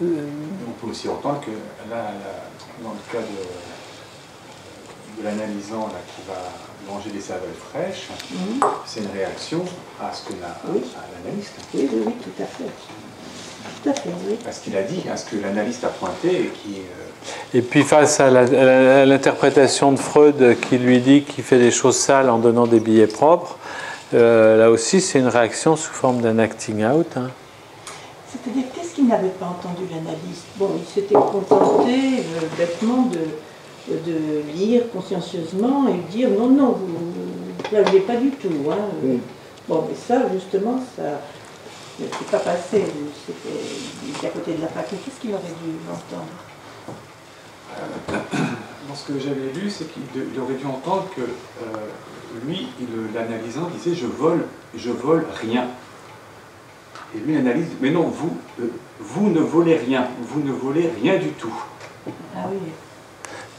S4: On peut aussi entendre que là, dans le cas de l'analysant qui va manger des saveurs fraîches, c'est une réaction à ce que à l'analyste.
S2: Oui, tout à fait. Tout à fait, oui.
S4: À ce qu'il a dit, à ce que l'analyste a pointé et qui.
S1: Et puis face à l'interprétation de Freud qui lui dit qu'il fait des choses sales en donnant des billets propres, là aussi c'est une réaction sous forme d'un acting out. Hein.
S2: C'est-à-dire, qu'est-ce qu'il n'avait pas entendu l'analyste? Bon, il s'était contenté bêtement de lire consciencieusement et dire non, vous ne plagiez pas du tout. Hein. Bon, mais ça, justement, ça ne s'est pas passé. Il était à côté de la fac. Mais qu'est-ce qu'il aurait dû entendre?
S4: Dans ce que j'avais lu, c'est qu'il aurait dû entendre que lui, l'analysant, disait je vole rien. Et lui, l'analyse, mais non, vous ne volez rien, vous ne volez rien du tout.
S2: Ah oui.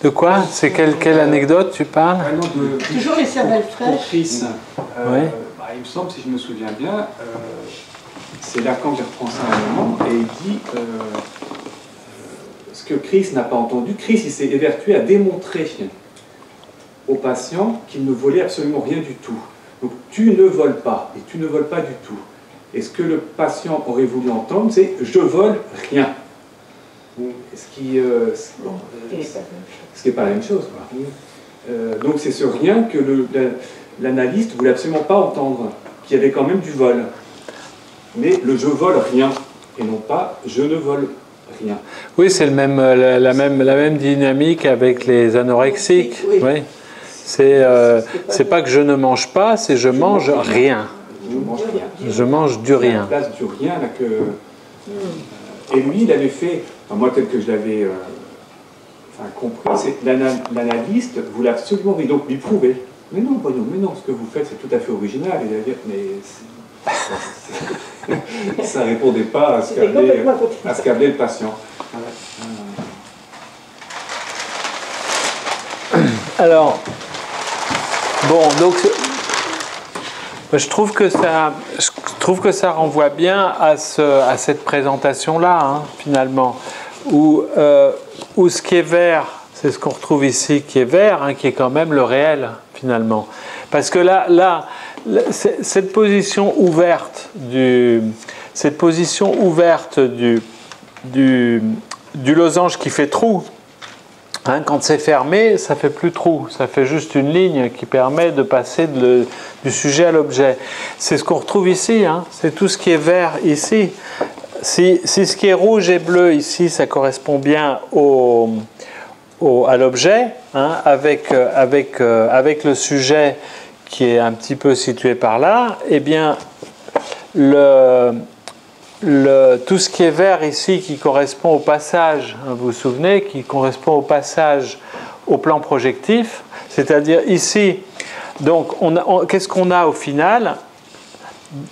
S1: De quoi? C'est quelle anecdote tu parles?
S2: Toujours les cervelles fraîches.
S4: Pour Chris,
S1: oui.
S4: Il me semble, si je me souviens bien, c'est Lacan qui reprend ça à un moment, et il dit ce que Chris n'a pas entendu. Chris, il s'est évertué à démontrer au patient qu'il ne volait absolument rien du tout. Donc tu ne voles pas, et tu ne voles pas du tout. Et ce que le patient aurait voulu entendre, c'est « je vole rien ». Ce qui n'est pas la même chose. Donc c'est ce rien que l'analyste ne voulait absolument pas entendre, qu'il y avait quand même du vol. Mais le je vole rien, et non pas je ne vole rien.
S1: Oui, c'est la même dynamique avec les anorexiques. Oui. C'est pas que je ne mange pas, c'est je mange rien.
S4: Je mange rien.
S1: Je mange du rien.
S4: La place du rien, là, que... Et lui, il avait fait, enfin, moi tel que je l'avais compris, c'est que l'analyste voulait absolument donc lui prouver. Mais non, Bruno, mais non, ce que vous faites, c'est tout à fait original. Il allait dire, mais ça ne répondait pas à ce qu'avait le patient.
S1: Alors, bon, donc, je trouve que ça renvoie bien à cette présentation-là, hein, finalement, où ce qui est vert, c'est ce qu'on retrouve ici, qui est vert, hein, qui est quand même le réel, finalement. Parce que là, cette position ouverte du losange qui fait trou, hein, quand c'est fermé, ça fait plus trou, ça fait juste une ligne qui permet de passer du sujet à l'objet. C'est ce qu'on retrouve ici, hein, c'est tout ce qui est vert ici. Si ce qui est rouge et bleu ici, ça correspond bien à l'objet, hein, avec le sujet qui est un petit peu situé par là, eh bien, tout ce qui est vert ici, qui correspond au passage, hein, vous vous souvenez, qui correspond au passage au plan projectif, c'est-à-dire ici, donc, qu'est-ce qu'on a au final?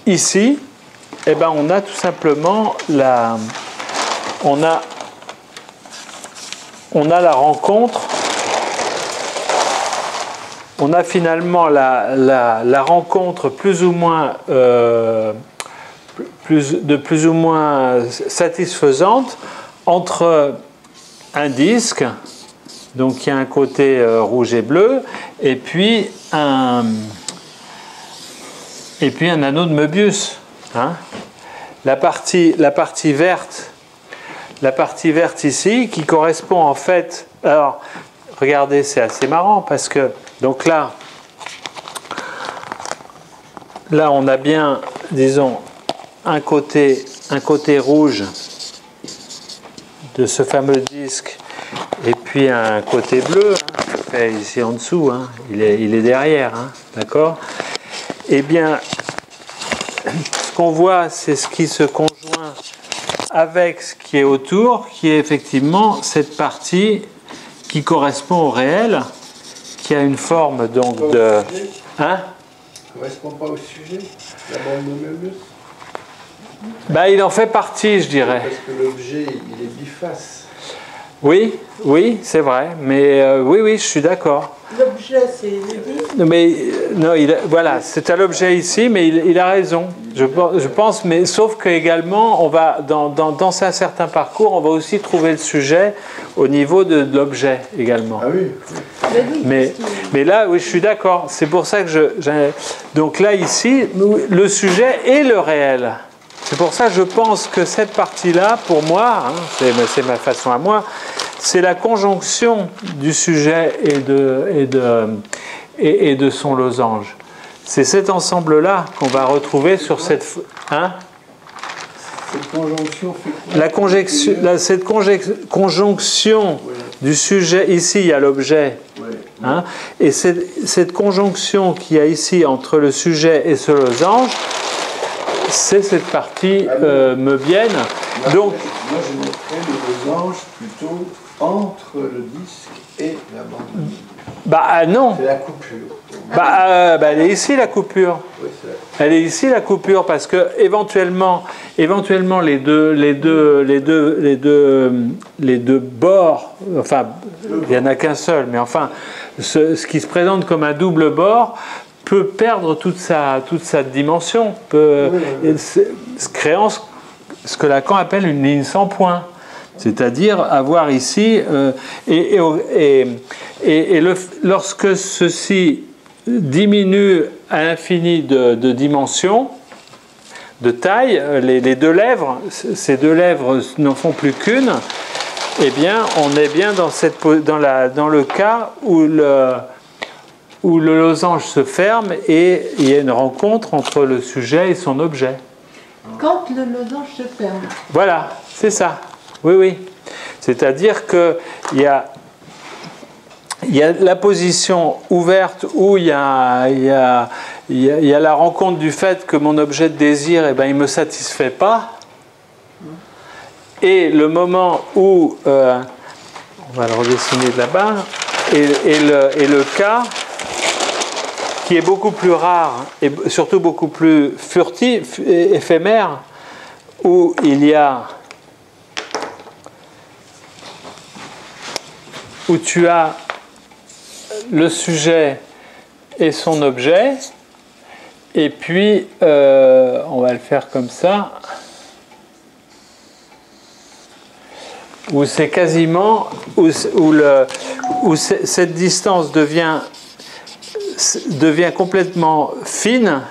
S1: Ici, eh ben, on a tout simplement on a la rencontre, on a finalement la rencontre plus ou moins satisfaisante entre un disque, donc qui a un côté rouge et bleu, et puis un anneau de Möbius. Hein, la partie verte ici, qui correspond en fait... Alors, regardez, c'est assez marrant, parce que, donc là, on a bien, disons, un côté rouge de ce fameux disque, et puis un côté bleu, hein, fait ici en dessous, hein, il est derrière, hein, d'accord? Eh bien, ce qu'on voit, c'est ce qui se conjoint avec ce qui est autour, qui est effectivement cette partie qui correspond au réel, qui a une forme donc de... Hein?
S3: Ça ne correspond pas au sujet, la bande de Möbius?
S1: Ben, il en fait partie, je dirais.
S3: Parce que l'objet, il est biface.
S1: Oui, c'est vrai, mais oui, je suis d'accord.
S2: L'objet, c'est le disque.
S1: Mais non, voilà, c'est à l'objet ici, mais il a raison. Je pense, mais sauf que également, on va dans un certain parcours, on va aussi trouver le sujet au niveau de l'objet également.
S3: Ah oui.
S1: Mais là, oui, je suis d'accord. C'est pour ça que donc là ici, le sujet est le réel. C'est pour ça que je pense que cette partie-là, pour moi, hein, c'est ma façon à moi, c'est la conjonction du sujet et de son losange. C'est cet ensemble-là qu'on va retrouver sur cette... Hein?
S3: Cette conjonction fait quoi?
S1: Cette conjonction du sujet, ici il y a l'objet, hein, et cette conjonction qu'il y a ici entre le sujet et ce losange, c'est cette partie möbienne. Donc,
S3: moi je mettrais le losange plutôt entre le disque et la bande.
S1: Bah non.
S3: C'est la coupure.
S1: Elle est ici la coupure.
S3: Oui,
S1: elle est ici la coupure parce que éventuellement les deux bords, enfin il n'y en a qu'un seul, mais enfin ce qui se présente comme un double bord peut perdre toute sa dimension, créant ce que Lacan appelle une ligne sans point. C'est-à-dire avoir ici, lorsque ceci diminue à l'infini de dimension, de taille, les deux lèvres, ces deux lèvres n'en font plus qu'une, eh bien, on est bien dans le cas où où le losange se ferme et il y a une rencontre entre le sujet et son objet.
S2: Quand le losange se ferme.
S1: Voilà, c'est ça. Oui, oui. C'est-à-dire qu'il y a la position ouverte où il y a la rencontre du fait que mon objet de désir, il ne me satisfait pas. Et le moment où, on va le redessiner de là-bas, et le cas qui est beaucoup plus rare et surtout beaucoup plus furtif, éphémère, où il y a, où tu as le sujet et son objet, et puis on va le faire comme ça, où c'est quasiment, où cette distance devient complètement fine,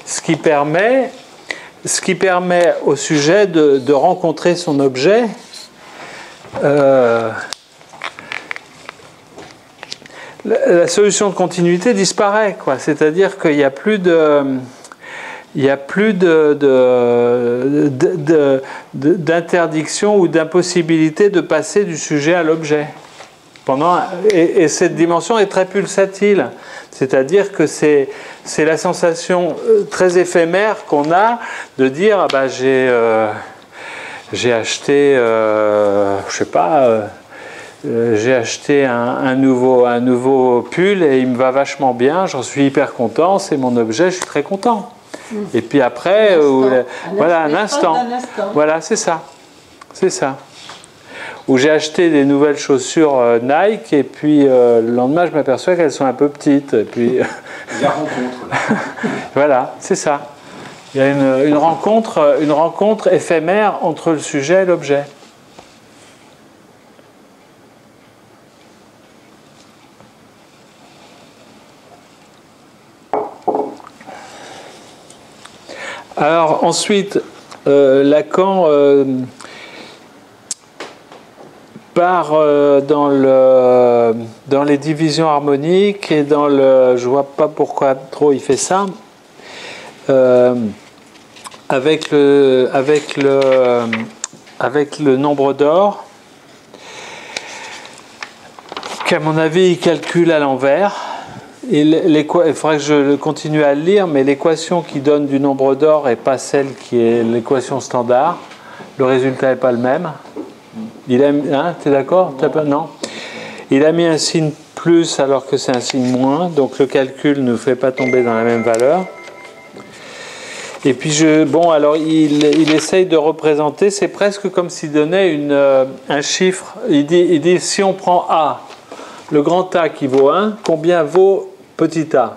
S1: ce qui permet au sujet de rencontrer son objet. La solution de continuité disparaît, quoi. C'est-à-dire qu'il n'y a plus d'interdiction ou d'impossibilité de passer du sujet à l'objet. Et cette dimension est très pulsatile, c'est-à-dire que c'est la sensation très éphémère qu'on a de dire ah ben j'ai acheté je sais pas j'ai acheté un nouveau pull et il me va vachement bien, j'en suis hyper content, c'est mon objet, je suis très content. Et puis après voilà un instant. Voilà, c'est ça. Où j'ai acheté des nouvelles chaussures Nike et puis le lendemain je m'aperçois qu'elles sont un peu petites. Et puis
S4: la rencontre.
S1: Voilà, c'est ça. Il y a une rencontre éphémère entre le sujet et l'objet. Alors ensuite, Lacan part dans les divisions harmoniques et dans le... Je vois pas pourquoi trop il fait ça. Avec le nombre d'or, qu'à mon avis il calcule à l'envers. Il faudrait que je continue à le lire, mais l'équation qui donne du nombre d'or n'est pas celle qui est l'équation standard. Le résultat n'est pas le même. Tu es d'accord ? Non. Il a mis un signe plus alors que c'est un signe moins, donc le calcul ne fait pas tomber dans la même valeur. Et puis alors il essaye de représenter, c'est presque comme s'il donnait un chiffre. Il dit si on prend A, le grand A qui vaut 1, combien vaut petit a?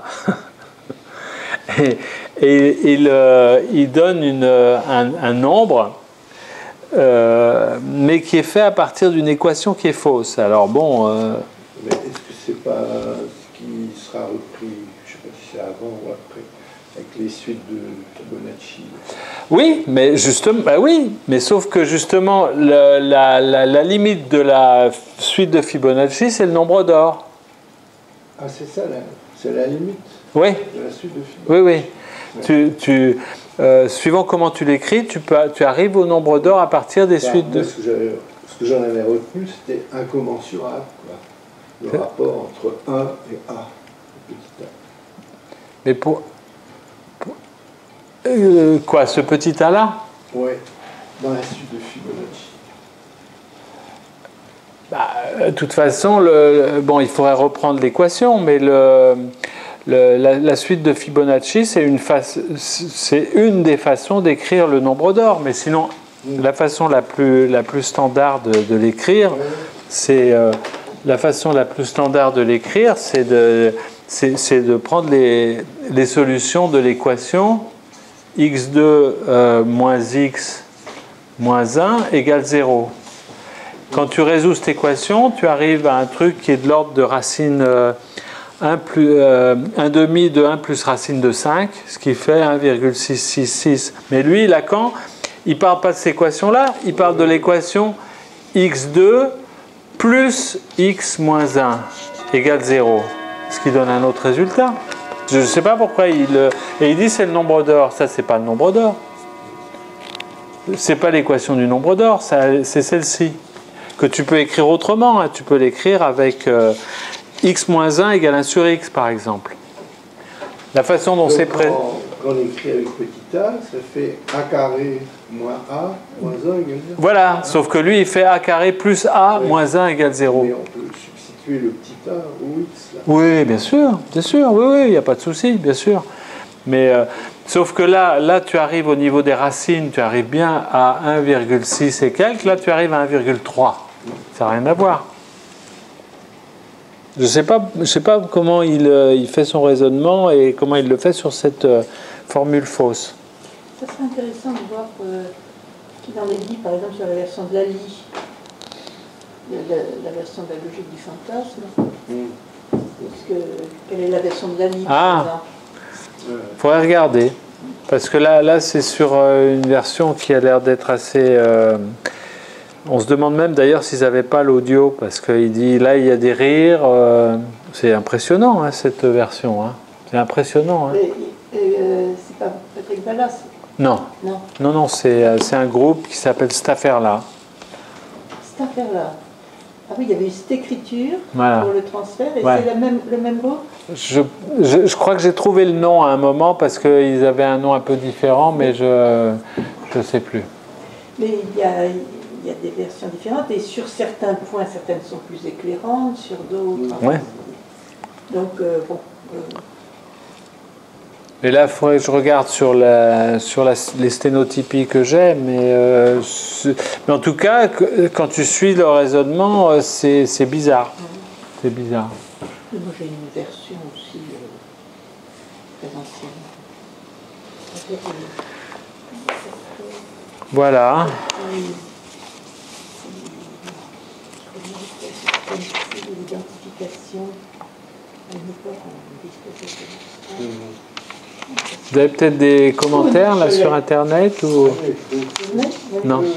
S1: et il donne un nombre, mais qui est fait à partir d'une équation qui est fausse. Alors bon...
S3: Mais est-ce que c'est pas ce qui sera repris, je ne sais pas si c'est avant ou après, avec les suites de Fibonacci?
S1: Oui, mais justement, oui, mais sauf que justement, la limite de la suite de Fibonacci, c'est le nombre d'or.
S3: Ah, c'est ça, c'est la limite
S1: oui.
S3: de la suite de Fibonacci.
S1: Oui. Suivant comment tu l'écris, tu arrives au nombre d'or à partir des suites de...
S3: Ce que j'en avais retenu, c'était incommensurable, quoi. Le rapport entre 1 et A, le petit a.
S1: Mais quoi, ce petit a-là?
S3: Oui, dans la suite de Fibonacci.
S1: De toute façon, il faudrait reprendre l'équation, mais la suite de Fibonacci, c'est une des façons d'écrire le nombre d'or. Mais sinon, la façon la plus standard de l'écrire, c'est de prendre les solutions de l'équation x2 moins x moins 1 égale 0. Quand tu résous cette équation, tu arrives à un truc qui est de l'ordre de racine 1 demi de 1 plus racine de 5, ce qui fait 1,666. Mais lui, Lacan, il ne parle pas de cette équation-là, il parle de l'équation x2 plus x moins 1 égale 0. ce qui donne un autre résultat. Je ne sais pas pourquoi et il dit c'est le nombre d'or. Ça, c'est pas le nombre d'or. C'est pas l'équation du nombre d'or, c'est celle-ci. Que tu peux écrire autrement. Hein. Tu peux l'écrire avec x moins 1 égale 1 sur x, par exemple. La façon dont c'est prêt.
S3: Quand on écrit avec petit a, ça fait a carré moins a moins 1 égale 0.
S1: Voilà, sauf que lui, il fait a carré plus a moins 1 égale 0.
S3: Mais on peut substituer le petit a au x. Là.
S1: Oui, bien sûr, oui, il n'y a pas de souci, bien sûr. Mais sauf que là, tu arrives au niveau des racines, tu arrives bien à 1,6 et quelques, là, tu arrives à 1,3. Ça n'a rien à voir. Je sais pas comment il fait son raisonnement et comment il le fait sur cette formule fausse.
S2: Ça serait intéressant de voir ce qu'il en est dit, par exemple, sur la version de Lally, la version de la logique du fantasme. Quelle est la version de Lally, par exemple?
S1: Il faudrait regarder. Parce que là c'est sur une version qui a l'air d'être assez... on se demande même d'ailleurs s'ils n'avaient pas l'audio, parce qu'il dit, là il y a des rires. C'est impressionnant, hein, cette version. Hein. C'est impressionnant. Hein.
S2: C'est pas Patrick Ballas?
S1: Non. Non, c'est un groupe qui s'appelle cette affaire-là.
S2: Cette affaire-là. Ah oui, il y avait eu cette écriture
S1: voilà.
S2: Pour le transfert, et
S1: ouais.
S2: c'est le même groupe?
S1: Je crois que j'ai trouvé le nom à un moment, parce qu'ils avaient un nom un peu différent, mais je ne sais plus.
S2: Mais il y a des versions différentes, et sur certains points, certaines sont plus éclairantes, sur d'autres...
S1: Ouais.
S2: Donc, bon...
S1: Et là, il faudrait que je regarde sur les sténotypies que j'ai, mais en tout cas, quand tu suis le raisonnement, c'est bizarre. C'est bizarre.
S2: Moi, j'ai une version aussi très ancienne.
S1: Voilà. Vous avez peut-être des commentaires là sur Internet ou... Non.
S4: En tout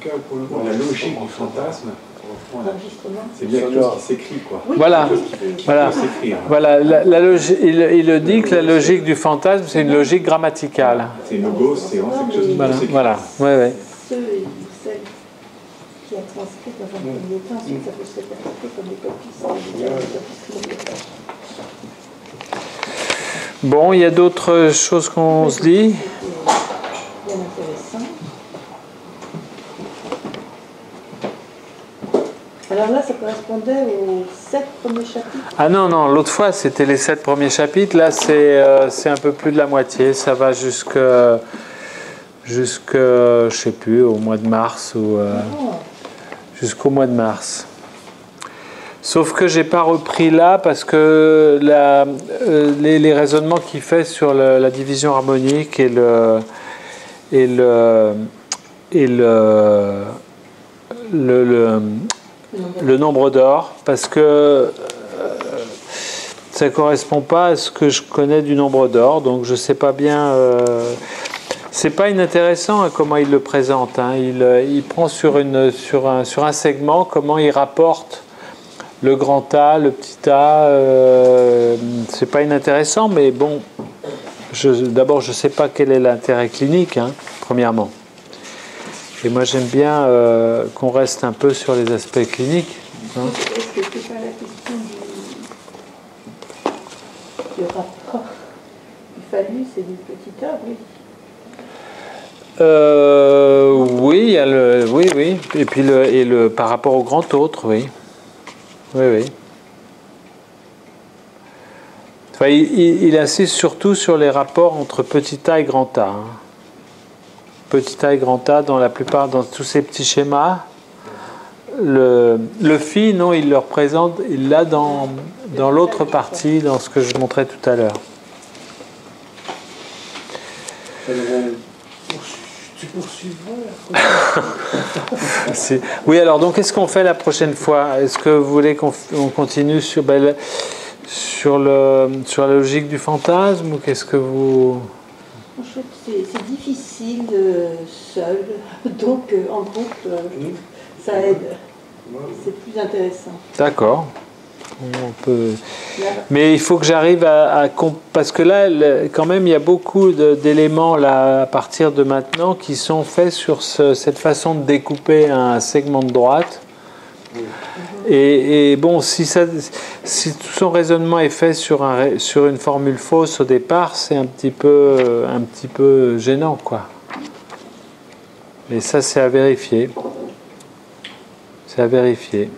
S4: cas, pour la logique du fantasme, c'est bien quelque chose qui s'écrit, quoi.
S1: Voilà. Voilà. La logique, il le dit que la logique du fantasme, c'est une logique grammaticale.
S4: C'est logos, c'est quelque chose qui s'écrit.
S1: Voilà. Ouais.
S2: Ceux et celles qui a transcrit dans un premier temps, ensuite ça peut se interpréter comme des copies.
S1: Bon, il y a d'autres choses qu'on se dit.
S2: Bien intéressant. Alors là, ça correspondait aux 7 premiers chapitres.
S1: Ah non, l'autre fois, c'était les 7 premiers chapitres. Là, c'est un peu plus de la moitié. Ça va jusque je sais plus, au mois de mars ou jusqu'au mois de mars. Sauf que j'ai pas repris là parce que les raisonnements qu'il fait sur la division harmonique et le nombre d'or, parce que ça correspond pas à ce que je connais du nombre d'or, donc je sais pas bien. C'est pas inintéressant hein, comment il le présente. Hein. Il prend sur un segment comment il rapporte le grand A, le petit a. C'est pas inintéressant, mais bon. D'abord, je sais pas quel est l'intérêt clinique, hein, premièrement. Et moi, j'aime bien qu'on reste un peu sur les aspects cliniques. Hein.
S2: Est-ce que c'est pas la question du rapport du phallus et du petit a, oui?
S1: Oui, il y a oui. Et puis par rapport au grand autre, oui. Oui. Enfin, il insiste surtout sur les rapports entre petit a et grand A. Hein. Petit a et grand A, dans tous ces petits schémas. Le phi, non, il le représente, il l'a dans l'autre partie, dans ce que je montrais tout à l'heure.
S3: Tu poursuivras.
S1: Oui, alors donc qu'est-ce qu'on fait la prochaine fois? Est-ce que vous voulez qu'on continue sur la logique du fantasme ou qu'est-ce que vous...
S2: Je trouve que c'est difficile seul, donc en groupe, ça aide. C'est plus intéressant.
S1: D'accord. On peut... Mais il faut que j'arrive parce que là, quand même, il y a beaucoup d'éléments là, à partir de maintenant qui sont faits sur cette façon de découper un segment de droite. Et bon, si tout son raisonnement est fait sur une formule fausse au départ, c'est un petit peu gênant, quoi. Mais ça, c'est à vérifier. C'est à vérifier.